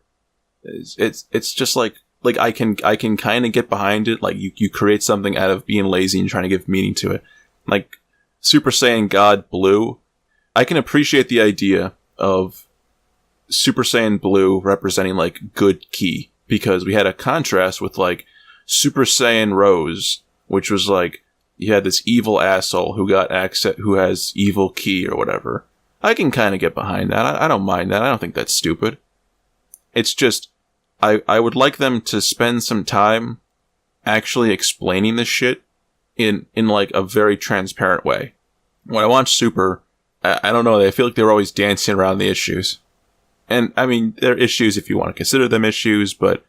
it's just like I can kind of get behind it. Like, you create something out of being lazy and trying to give meaning to it. Like, Super Saiyan God Blue, I can appreciate the idea of Super Saiyan Blue representing, like, good ki, because we had a contrast with, like, Super Saiyan Rose, which was, like, you had this evil asshole who got access, who has evil ki or whatever. I can kind of get behind that. I don't mind that. I don't think that's stupid. It's just, I would like them to spend some time actually explaining this shit in like a very transparent way. When I watch Super, I don't know, I feel like they were always dancing around the issues. And I mean, they're issues if you want to consider them issues, but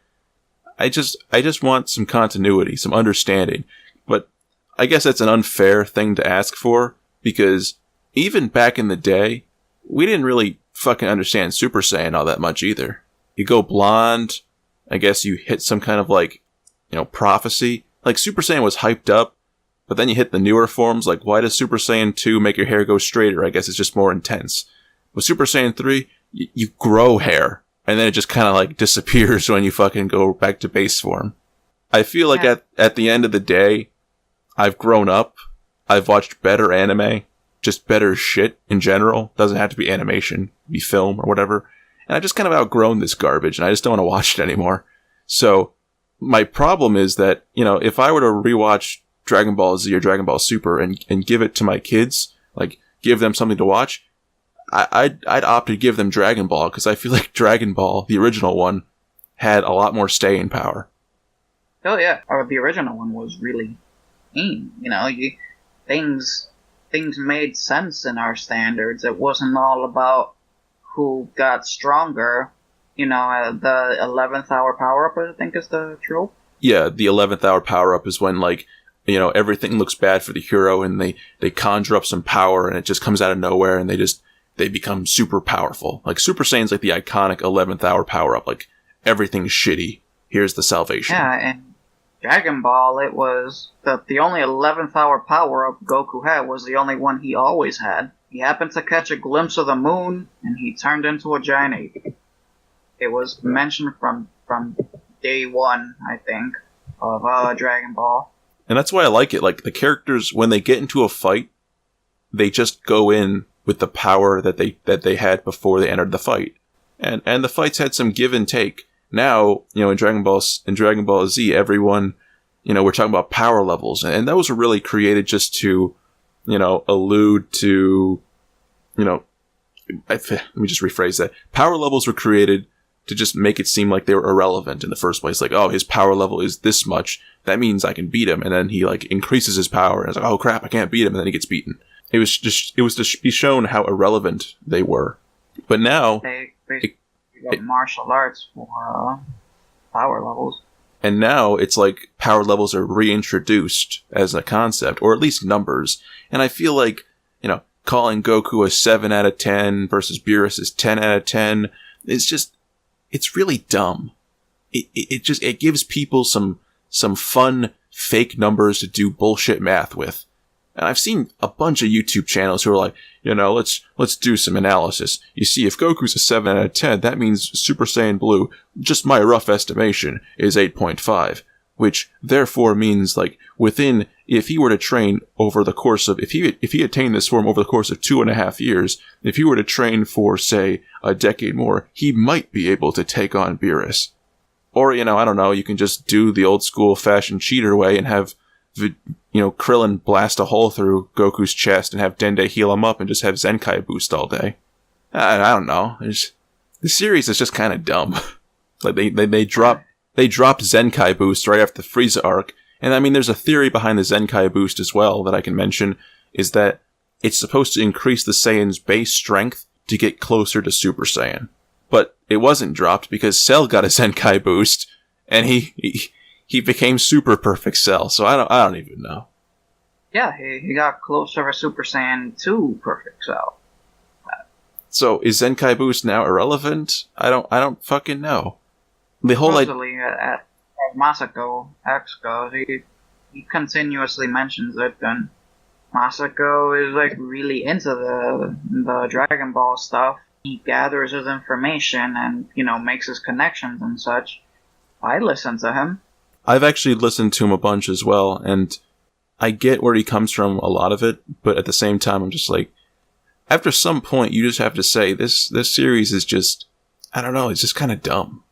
I just want some continuity, some understanding. But I guess that's an unfair thing to ask for, because even back in the day, we didn't really fucking understand Super Saiyan all that much either. You go blonde, I guess you hit some kind of like, prophecy. Like, Super Saiyan was hyped up, but then you hit the newer forms, like, why does Super Saiyan 2 make your hair go straighter? I guess it's just more intense. With Super Saiyan 3, you grow hair, and then it just kind of like disappears when you fucking go back to base form. I feel like at the end of the day, I've grown up. I've watched better anime, just better shit in general. Doesn't have to be animation, be film or whatever. And I've just kind of outgrown this garbage, and I just don't want to watch it anymore. So my problem is that, if I were to rewatch Dragon Ball Z or Dragon Ball Super and give it to my kids, like, give them something to watch, I'd opt to give them Dragon Ball, because I feel like Dragon Ball, the original one, had a lot more staying power. Oh yeah, the original one was really mean. Things made sense in our standards. It wasn't all about who got stronger The 11th hour power up, I think, is the trope. Yeah, the 11th hour power up is when, like, everything looks bad for the hero and they conjure up some power and it just comes out of nowhere and they become super powerful. Like, Super Saiyan's like the iconic 11th hour power up. Like, everything's shitty. Here's the salvation. Yeah, and Dragon Ball, it was the only 11th hour power up Goku had was the only one he always had. He happened to catch a glimpse of the moon and he turned into a giant ape. It was mentioned from day one, I think, of Dragon Ball. And that's why I like it. Like, the characters, when they get into a fight, they just go in with the power that they had before they entered the fight. And the fights had some give and take. Now, in Dragon Ball Z, everyone, we're talking about power levels. And those were really created just to, allude to, let me just rephrase that. Power levels were created to just make it seem like they were irrelevant in the first place. Like, oh, his power level is this much. That means I can beat him. And then he, like, increases his power. And it's like, oh, crap, I can't beat him. And then he gets beaten. It was to be shown how irrelevant they were. But now... They basically got martial arts for power levels. And now it's like power levels are reintroduced as a concept, or at least numbers. And I feel like, calling Goku a 7 out of 10 versus Beerus is 10 out of 10 is just... It's really dumb. It gives people some fun fake numbers to do bullshit math with. And I've seen a bunch of YouTube channels who are like, let's do some analysis. You see, if Goku's a 7 out of 10, that means Super Saiyan Blue, just my rough estimation, is 8.5. Which therefore means, like, if he were to train over the course of, if he attained this form over the course of 2.5 years, if he were to train for, say, a decade more, he might be able to take on Beerus. Or, I don't know, you can just do the old school fashioned cheater way and have, Krillin blast a hole through Goku's chest and have Dende heal him up and just have Zenkai boost all day. I don't know. The series is just kind of dumb. Like, they dropped Zenkai boost right after the Frieza arc. And I mean, there's a theory behind the Zenkai boost as well that I can mention, is that it's supposed to increase the Saiyan's base strength to get closer to Super Saiyan. But it wasn't dropped because Cell got a Zenkai boost, and he became Super Perfect Cell, so I don't even know. Yeah, he got closer to Super Saiyan 2 Perfect Cell. So is Zenkai boost now irrelevant? I don't fucking know. The whole Supposedly, as Masako X goes, he continuously mentions it, and Masako is like really into the Dragon Ball stuff. He gathers his information and, makes his connections and such. I listen to him. I've actually listened to him a bunch as well, and I get where he comes from, a lot of it, but at the same time, I'm just like, after some point, you just have to say, this series is just, I don't know, it's just kind of dumb.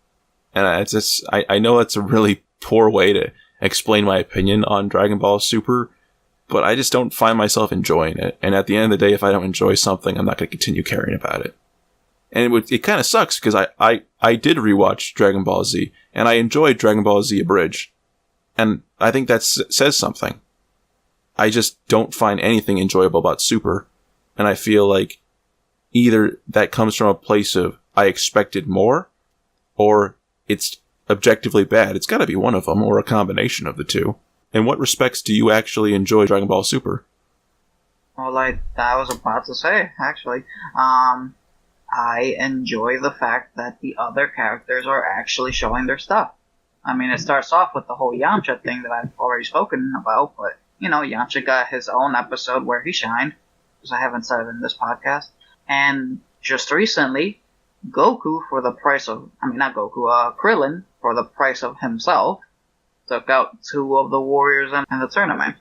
And I know that's a really poor way to explain my opinion on Dragon Ball Super, but I just don't find myself enjoying it. And at the end of the day, if I don't enjoy something, I'm not going to continue caring about it. And it kind of sucks, because I did rewatch Dragon Ball Z, and I enjoyed Dragon Ball Z Abridged. And I think that says something. I just don't find anything enjoyable about Super. And I feel like either that comes from a place of, I expected more, or it's objectively bad. It's got to be one of them, or a combination of the two. In what respects do you actually enjoy Dragon Ball Super? Well, I was about to say, actually. I enjoy the fact that the other characters are actually showing their stuff. I mean, it starts off with the whole Yamcha thing that I've already spoken about, but, Yamcha got his own episode where he shined, because I haven't said it in this podcast. And just recently, Goku, for the price of, Krillin, for the price of himself, took out 2 of the warriors in the tournament.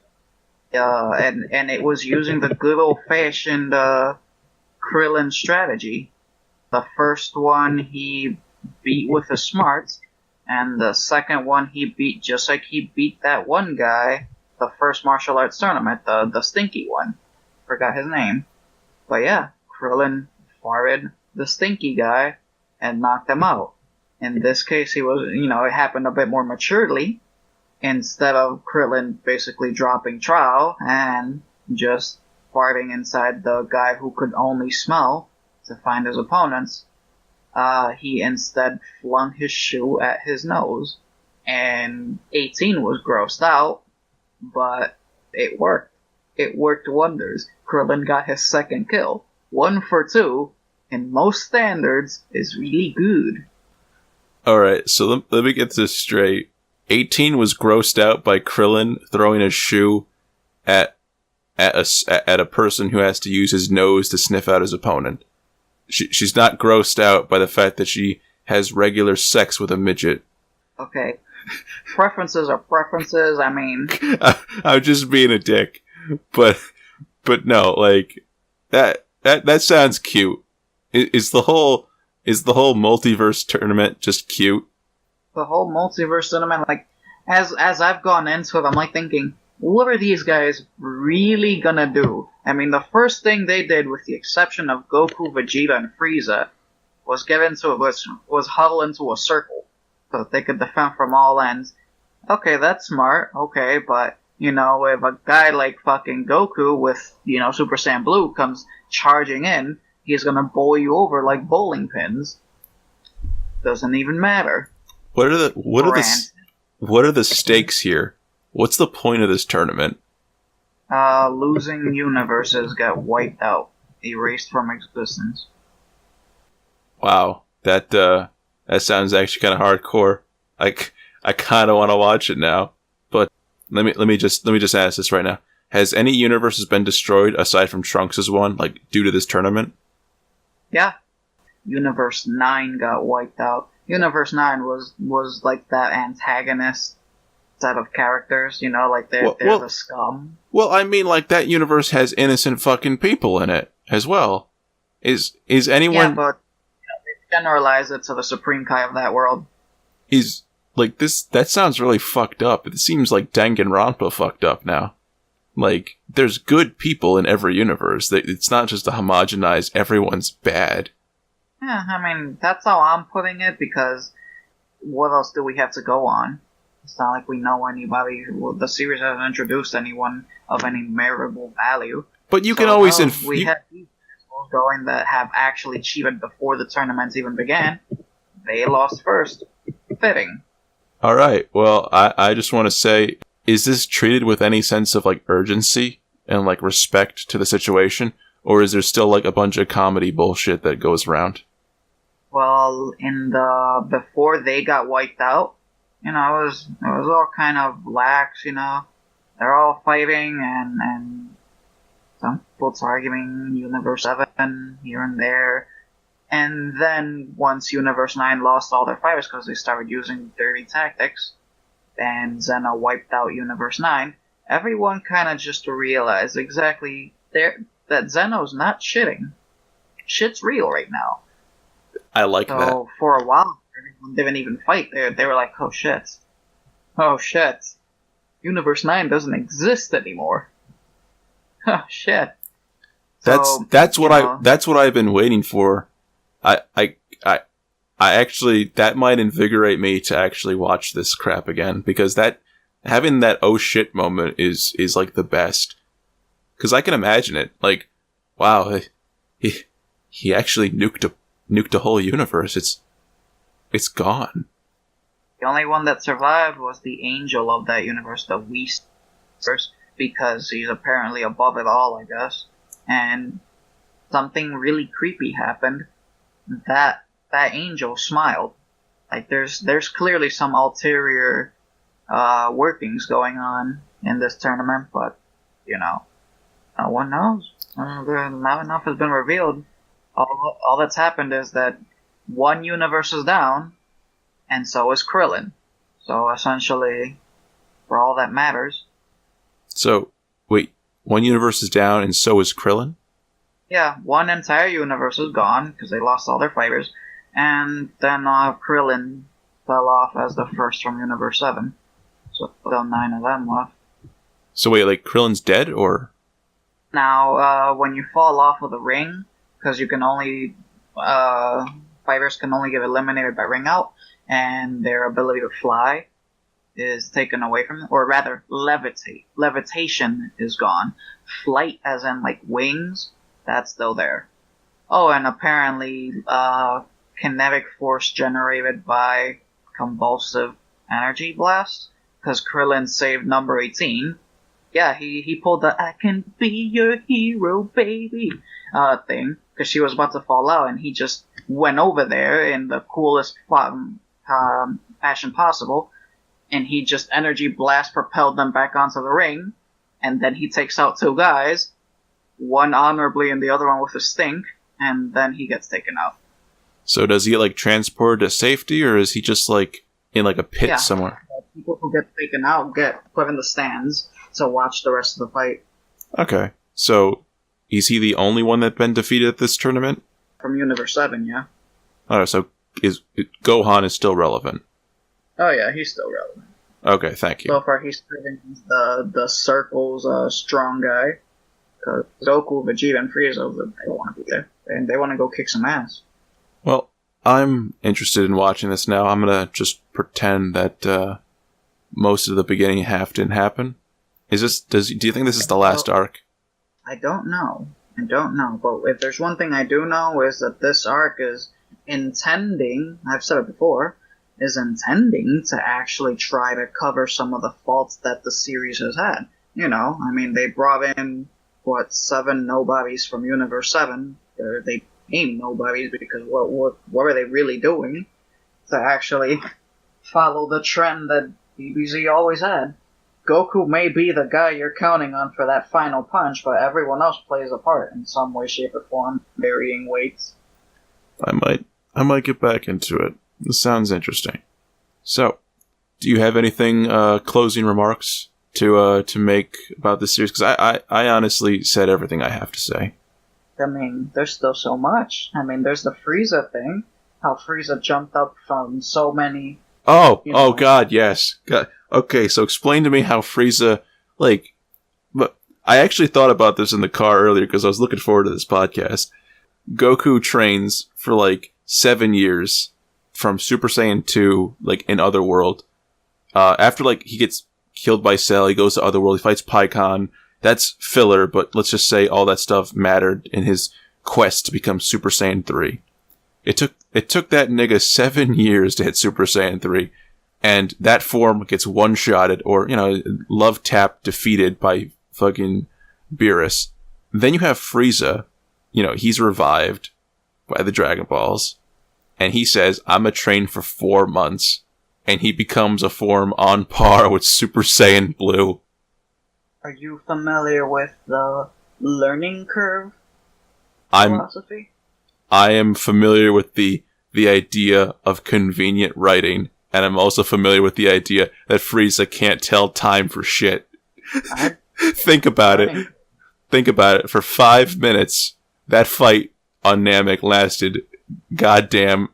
And it was using the good old-fashioned Krillin strategy. The first one he beat with his smarts, and the second one he beat just like he beat that one guy, the first martial arts tournament, the stinky one. Forgot his name. But yeah, Krillin farted the stinky guy and knocked him out. In this case, he was, it happened a bit more maturely. Instead of Krillin basically dropping trowel and just farting inside the guy who could only smell to find his opponents, he instead flung his shoe at his nose. And 18 was grossed out, but it worked. It worked wonders. Krillin got his second kill. 1 for 2, in most standards, is really good. Alright, so let me get this straight. 18 was grossed out by Krillin throwing a shoe at a person who has to use his nose to sniff out his opponent. She's not grossed out by the fact that she has regular sex with a midget. Okay. Preferences are preferences, I mean... I'm just being a dick. But no, like, that sounds cute. Is the whole multiverse tournament just cute? The whole multiverse tournament, like, as I've gone into it, I'm like thinking, what are these guys really gonna do? I mean, the first thing they did, with the exception of Goku, Vegeta, and Frieza, was huddle into a circle so that they could defend from all ends. Okay, that's smart. Okay, but if a guy like fucking Goku with Super Saiyan Blue comes charging in, he's gonna bowl you over like bowling pins. Doesn't even matter. What are the stakes here? What's the point of this tournament? Losing universes get wiped out, erased from existence. Wow, that sounds actually kind of hardcore. I kind of want to watch it now, but let me just ask this right now: has any universes been destroyed aside from Trunks' one, like due to this tournament? Yeah, Universe 9 got wiped out. Universe 9 was like that antagonist set of characters, like they're the scum. Well, I mean, like, that universe has innocent fucking people in it as well. Is anyone? Yeah, but they generalize it to the Supreme Kai of that world. Is like this? That sounds really fucked up. It seems like Danganronpa fucked up now. Like, there's good people in every universe. It's not just a homogenized everyone's bad. Yeah, I mean, that's how I'm putting it, because what else do we have to go on? It's not like we know anybody. The series hasn't introduced anyone of any memorable value. But you can always... we have people going that have actually cheated before the tournaments even began. They lost first. Fitting. Alright, well, I just want to say, is this treated with any sense of, like, urgency and, like, respect to the situation? Or is there still, like, a bunch of comedy bullshit that goes around? Well, before they got wiped out, it was all kind of lax, They're all fighting, and some people targeting Universe 7 here and there. And then, once Universe 9 lost all their fighters because they started using dirty tactics, and Zeno wiped out Universe 9, everyone kind of just realized exactly that Zeno's not shitting. Shit's real right now. I like that. So, for a while, everyone didn't even fight. They were like, oh shit. Oh shit. Universe 9 doesn't exist anymore. Oh shit. That's what I've been waiting for. I actually, that might invigorate me to actually watch this crap again, because having that oh shit moment is like the best. Because I can imagine it. Like, wow, he actually nuked a whole universe. It's gone. The only one that survived was the angel of that universe, the Whis, because he's apparently above it all, I guess. And something really creepy happened. That angel smiled. Like, there's clearly some ulterior workings going on in this tournament, but no one knows. Not enough has been revealed. All that's happened is that one universe is down, and so is Krillin. So essentially, for all that matters. So, wait, one universe is down, and so is Krillin? Yeah, one entire universe is gone, because they lost all their fighters, and then Krillin fell off as the first from Universe 7. So still 9 of them left. So wait, like, Krillin's dead, or...? Now, when you fall off of the ring, because you can only... fighters can only get eliminated by ring out, and their ability to fly is taken away from them, or rather, levitate. Levitation is gone. Flight, as in, like, wings, that's still there. Oh, and apparently, kinetic force generated by convulsive energy blast, because Krillin saved number 18. Yeah, he pulled the "I can be your hero, baby" thing, because she was about to fall out, and he just went over there in the coolest fashion possible, and he just energy blast propelled them back onto the ring, and then he takes out 2 guys, one honorably and the other one with a stink, and then he gets taken out. So does he get, like, transported to safety, or is he just, like, in, like, a pit somewhere? People who get taken out get put in the stands to watch the rest of the fight. Okay. So, is he the only one that's been defeated at this tournament? From Universe 7, yeah. Oh, so Gohan is still relevant? Oh yeah, he's still relevant. Okay, thank you. So far he's proven he's the Circle's strong guy. Because Goku, Vegeta, and Frieza, they don't want to be there. And they want to go kick some ass. Well, I'm interested in watching this now. I'm going to just pretend that most of the beginning half didn't happen. Do you think this is the last arc? I don't know. But if there's one thing I do know is that this arc is intending, I've said it before, is intending to actually try to cover some of the faults that the series has had. You know, I mean, they brought in, 7 nobodies from Universe 7. They ain't nobodies because what were they really doing to actually follow the trend that DBZ always had? Goku may be the guy you're counting on for that final punch, but everyone else plays a part in some way, shape, or form, varying weights. I might get back into it. This sounds interesting. So, do you have anything closing remarks to make about this series? Because I honestly said everything I have to say. I mean, there's still so much. I mean, there's the Frieza thing. How Frieza jumped up from so many... Oh God, yes. God. Okay, so explain to me how Frieza, but I actually thought about this in the car earlier because I was looking forward to this podcast. Goku trains for 7 years from Super Saiyan 2, in Otherworld. After he gets killed by Cell, he goes to Otherworld, he fights Pikkon. That's filler, but let's just say all that stuff mattered in his quest to become Super Saiyan 3. It took that nigga 7 years to hit Super Saiyan 3, and that form gets one-shotted, or, love tap defeated by fucking Beerus. Then you have Frieza, he's revived by the Dragon Balls, and he says, I'm gonna train for 4 months, and he becomes a form on par with Super Saiyan Blue. Are you familiar with the learning curve philosophy? I am familiar with the idea of convenient writing, and I'm also familiar with the idea that Frieza can't tell time for shit. Think about it. Think about it. For 5 minutes, that fight on Namek lasted goddamn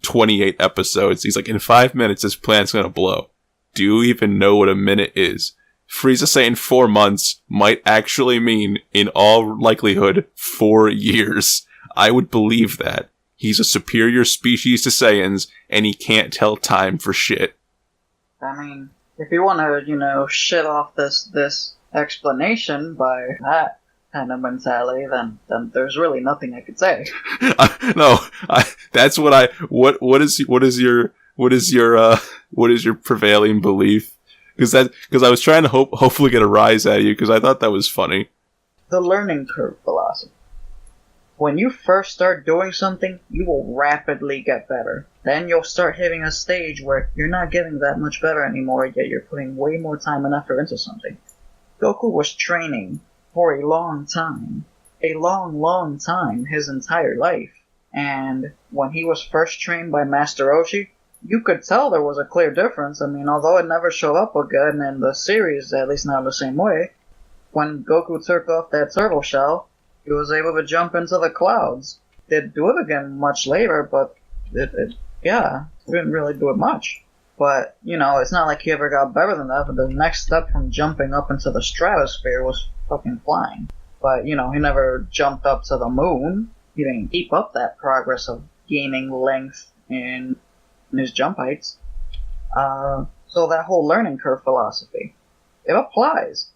28 episodes. He's in 5 minutes, this planet's gonna blow. Do you even know what a minute is? Frieza saying 4 months might actually mean, in all likelihood, 4 years. I would believe that. He's a superior species to Saiyans, and he can't tell time for shit. I mean, if you want to, shit off this explanation by that kind of mentality, then there's really nothing I could say. That's what is your prevailing belief? Because I was trying to hopefully get a rise out of you, because I thought that was funny. The learning curve philosophy. When you first start doing something, you will rapidly get better. Then you'll start hitting a stage where you're not getting that much better anymore, yet you're putting way more time and effort into something. Goku was training for a long time. A long, long time, his entire life. And when he was first trained by Master Roshi, you could tell there was a clear difference. I mean, although it never showed up again in the series, at least not the same way, when Goku took off that turtle shell, he was able to jump into the clouds. They'd do it again much later, but it didn't really do it much. But, it's not like he ever got better than that, but the next step from jumping up into the stratosphere was fucking flying. But, he never jumped up to the moon. He didn't keep up that progress of gaining length in his jump heights. So that whole learning curve philosophy, it applies.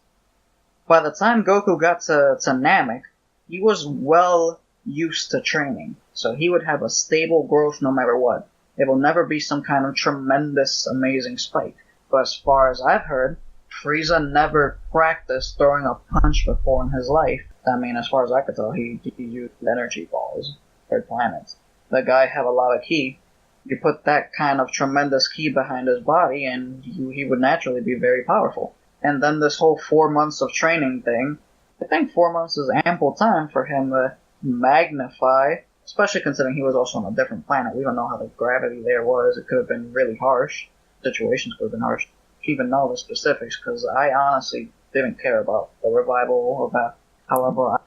By the time Goku got to Namek, he was well used to training. So he would have a stable growth no matter what. It will never be some kind of tremendous, amazing spike. But as far as I've heard, Frieza never practiced throwing a punch before in his life. I mean, as far as I could tell, he used energy balls for planets. The guy had a lot of ki. You put that kind of tremendous ki behind his body, and he would naturally be very powerful. And then this whole 4 months of training thing, I think 4 months is ample time for him to magnify, especially considering he was also on a different planet. We don't know how the gravity there was. It could have been really harsh. Situations could have been harsh. Even know the specifics, because I honestly didn't care about the revival of that. However,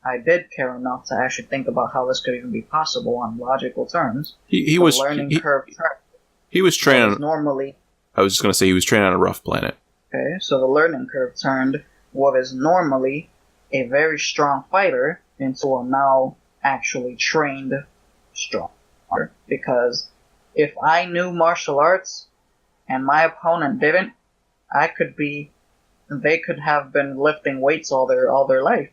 I did care enough to actually think about how this could even be possible on logical terms. He was training. Normally, I was just going to say he was training on a rough planet. Okay, so the learning curve turned what is normally a very strong fighter into a now actually trained strong fighter. Because if I knew martial arts and my opponent didn't, they could have been lifting weights all their life.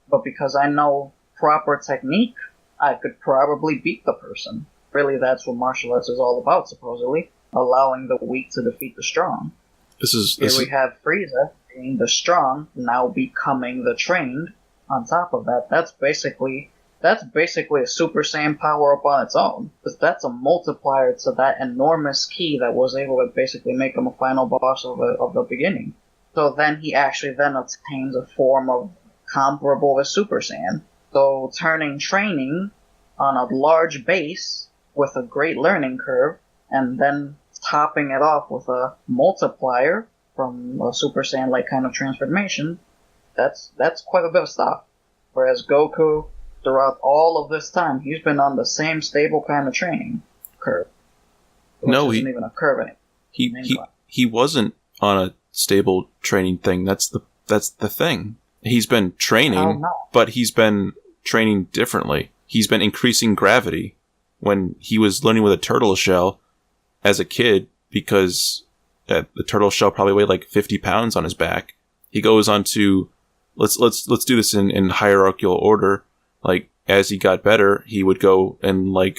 But because I know proper technique, I could probably beat the person. Really, that's what martial arts is all about, supposedly. Allowing the weak to defeat the strong. Here we have Frieza being the strong, now becoming the trained. On top of that, that's basically a Super Saiyan power up on its own. Because that's a multiplier to that enormous ki that was able to basically make him a final boss of the beginning. So then he actually then obtains a form of comparable to Super Saiyan. So turning training on a large base with a great learning curve, and then topping it off with a multiplier from a Super Saiyan-like kind of transformation, that's quite a bit of stuff. Whereas Goku, throughout all of this time, he's been on the same stable kind of training curve. Which isn't even a curve anymore. He wasn't on a stable training thing. That's the thing. He's been training, but he's been training differently. He's been increasing gravity when he was learning with a turtle shell as a kid, because the turtle shell probably weighed like 50 pounds on his back. He goes on to let's do this in hierarchical order. Like, as he got better, he would go and, like,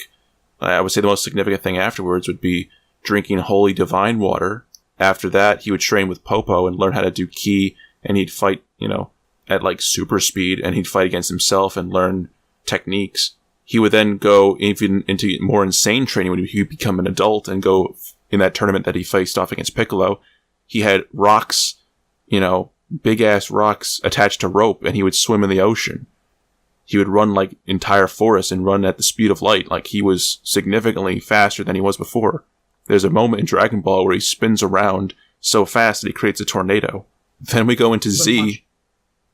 I would say the most significant thing afterwards would be drinking holy divine water. After that, he would train with Popo and learn how to do ki, and he'd fight, at like super speed, and he'd fight against himself and learn techniques. He would then go even into more insane training when he'd become an adult and go in that tournament that he faced off against Piccolo. He had rocks, big ass rocks attached to rope, and he would swim in the ocean. He would run like entire forests and run at the speed of light. Like, he was significantly faster than he was before. There's a moment in Dragon Ball where he spins around so fast that he creates a tornado. Then we go into Z,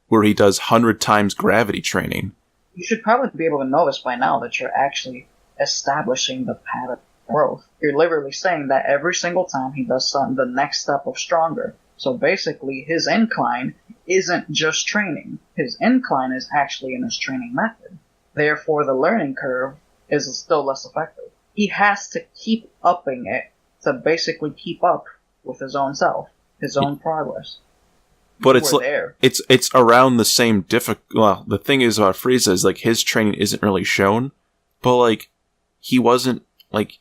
where he does 100 times gravity training. You should probably be able to know this by now, that you're actually establishing the pattern of growth. You're literally saying that every single time he does something, the next step of stronger. So basically, his incline isn't just training. His incline is actually in his training method. Therefore, the learning curve is still less effective. He has to keep upping it to basically keep up with his own self, his own progress. But it's around the same well, the thing is about Frieza is, like, his training isn't really shown, but, like, he wasn't, like,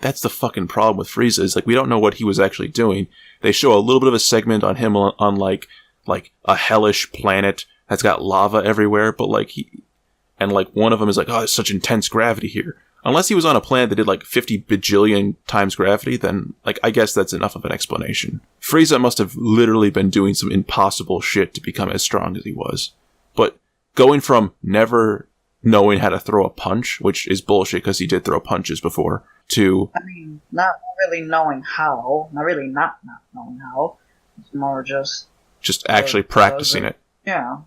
that's the fucking problem with Frieza, is, like, we don't know what he was actually doing. They show a little bit of a segment on him on like a hellish planet that's got lava everywhere, but, like, one of them is like, oh, it's such intense gravity here. Unless he was on a planet that did like 50 bajillion times gravity, then, like, I guess that's enough of an explanation. Frieza must have literally been doing some impossible shit to become as strong as he was. But going from never knowing how to throw a punch, which is bullshit because he did throw punches before, to... I mean, not really knowing how, not really not knowing how, it's more just actually practicing it. Yeah.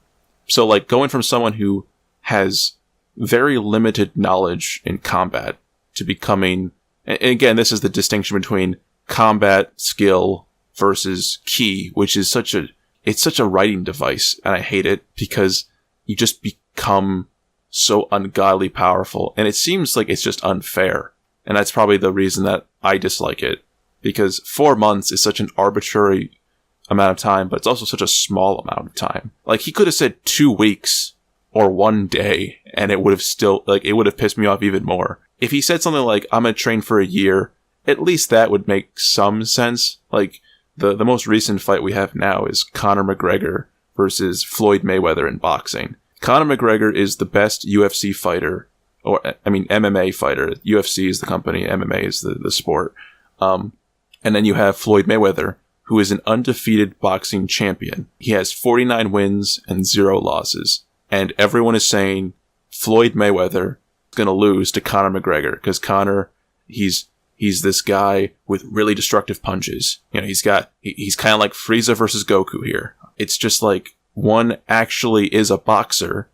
So, like, going from someone who has very limited knowledge in combat to becoming, and again, this is the distinction between combat skill versus ki, which is such a writing device, and I hate it because you just become so ungodly powerful, and it seems like it's just unfair, and that's probably the reason that I dislike it, because 4 months is such an arbitrary amount of time, but it's also such a small amount of time. Like, he could have said 2 weeks, or one day, and it would have still, like, it would have pissed me off even more. If he said something like, I'm gonna train for a year, at least that would make some sense. Like, the most recent fight we have now is Conor McGregor versus Floyd Mayweather in boxing. Conor McGregor is the best UFC fighter, MMA fighter. UFC is the company, MMA is the sport. And then you have Floyd Mayweather, who is an undefeated boxing champion. He has 49 wins and 0 losses. And everyone is saying Floyd Mayweather is going to lose to Conor McGregor, because Conor, he's this guy with really destructive punches. You know, he's kind of like Frieza versus Goku here. It's just like, one actually is a boxer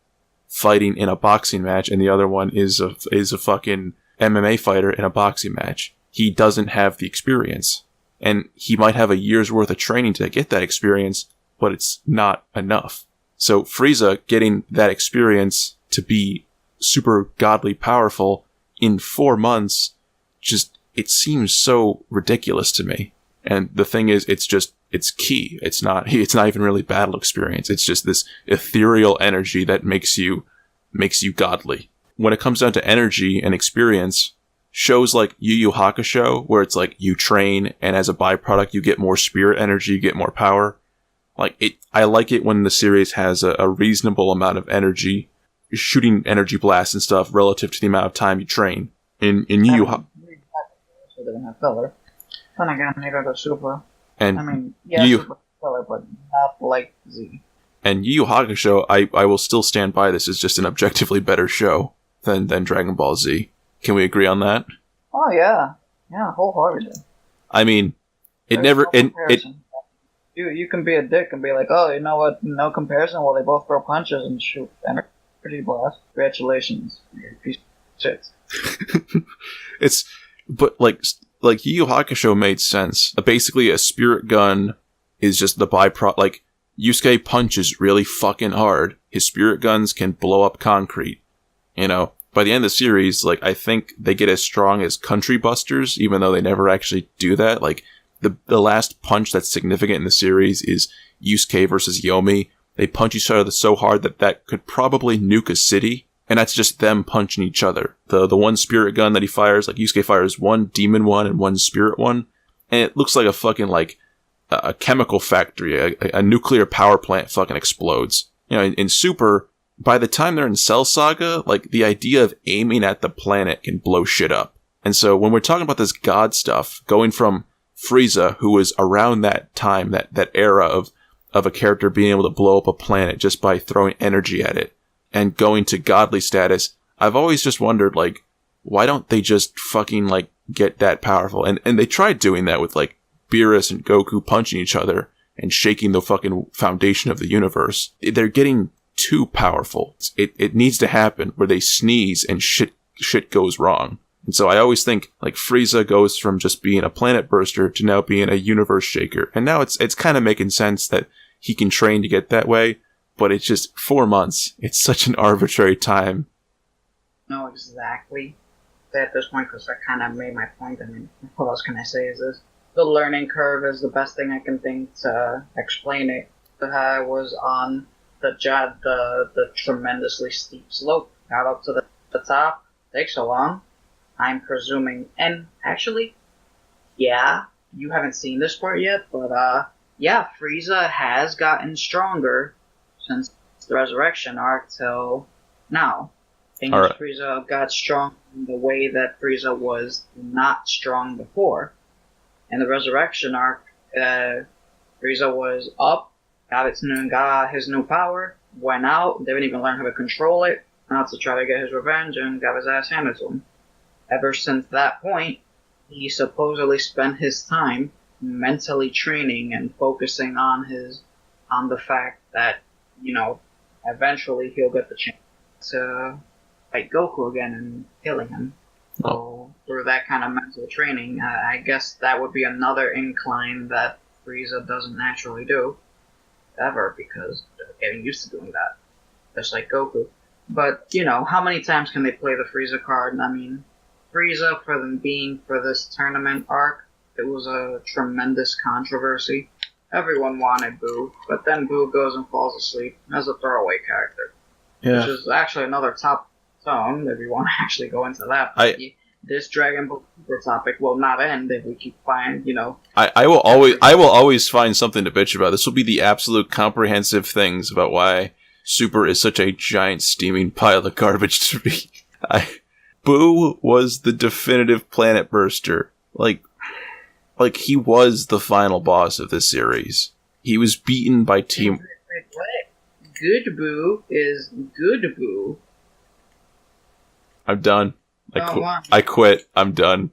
fighting in a boxing match, and the other one is a fucking MMA fighter in a boxing match. He doesn't have the experience, and he might have a year's worth of training to get that experience, but it's not enough. So Frieza getting that experience to be super godly powerful in 4 months, just, it seems so ridiculous to me. And the thing is, it's key. It's not even really battle experience. It's just this ethereal energy that makes you godly. When it comes down to energy and experience, shows like Yu Yu Hakusho, where it's like you train and as a byproduct you get more spirit energy, you get more power. I like it when the series has a reasonable amount of energy, shooting energy blasts and stuff relative to the amount of time you train. In Yu Yu Hakusho, so they're gonna have filler. Then again, neither the Super. And Super filler, but not like Z. And Yu Yu Hakusho, I will still stand by this as just an objectively better show than Dragon Ball Z. Can we agree on that? Oh yeah, wholeheartedly. I mean, You can be a dick and be like, oh, you know what? No comparison. Well, they both throw punches and shoot energy blast. Congratulations, you piece of shit. But Yu Yu Hakusho made sense. Basically, a spirit gun is just the byproduct. Like, Yusuke punches really fucking hard. His spirit guns can blow up concrete. You know, by the end of the series, like, I think they get as strong as Country Busters, even though they never actually do that. Like, the last punch that's significant in the series is Yusuke versus Yomi. They punch each other so hard that could probably nuke a city, and that's just them punching each other. The one spirit gun that he fires, like, Yusuke fires one demon one and one spirit one, and it looks like a fucking, like, a chemical factory, a nuclear power plant fucking explodes. You know, in Super, by the time they're in Cell Saga, like, the idea of aiming at the planet can blow shit up. And so when we're talking about this god stuff, going from Frieza, who was around that time, that era of a character being able to blow up a planet just by throwing energy at it, and going to godly status, I've always just wondered, like, why don't they just fucking, like, get that powerful? And they tried doing that with, like, Beerus and Goku punching each other and shaking the fucking foundation of the universe. They're getting too powerful. It needs to happen where they sneeze and shit goes wrong. And so I always think, like, Frieza goes from just being a planet burster to now being a universe shaker. And now it's kind of making sense that he can train to get that way, but it's just 4 months. It's such an arbitrary time. No, exactly. At this point, because I kind of made my point. I mean, what else can I say is this? The learning curve is the best thing I can think to explain it. I was on the tremendously steep slope, got up to the top, takes so long. I'm presuming, and actually, yeah, you haven't seen this part yet, but yeah, Frieza has gotten stronger since the Resurrection arc till now. Things right. Frieza got strong in the way that Frieza was not strong before. In the Resurrection arc, Frieza was up, got his new power, went out, didn't even learn how to control it, now to try to get his revenge, and got his ass handed to him. Ever since that point, he supposedly spent his time mentally training and focusing on the fact that, you know, eventually he'll get the chance to fight Goku again and killing him. So through that kind of mental training, I guess that would be another incline that Frieza doesn't naturally do, ever, because they're getting used to doing that, just like Goku. But, you know, how many times can they play the Frieza card? I mean, Frieza, for them being for this tournament arc, it was a tremendous controversy. Everyone wanted Boo, but then Boo goes and falls asleep as a throwaway character. Yeah. Which is actually another top zone if you want to actually go into that. This Dragon Ball Super topic will not end if we keep finding, I will always find something to bitch about. This will be the absolute comprehensive things about why Super is such a giant steaming pile of garbage to me. Boo was the definitive planet burster. Like he was the final boss of this series. He was beaten by Team... Wait, what? Good Boo is good Boo. I'm done. I quit. I'm done.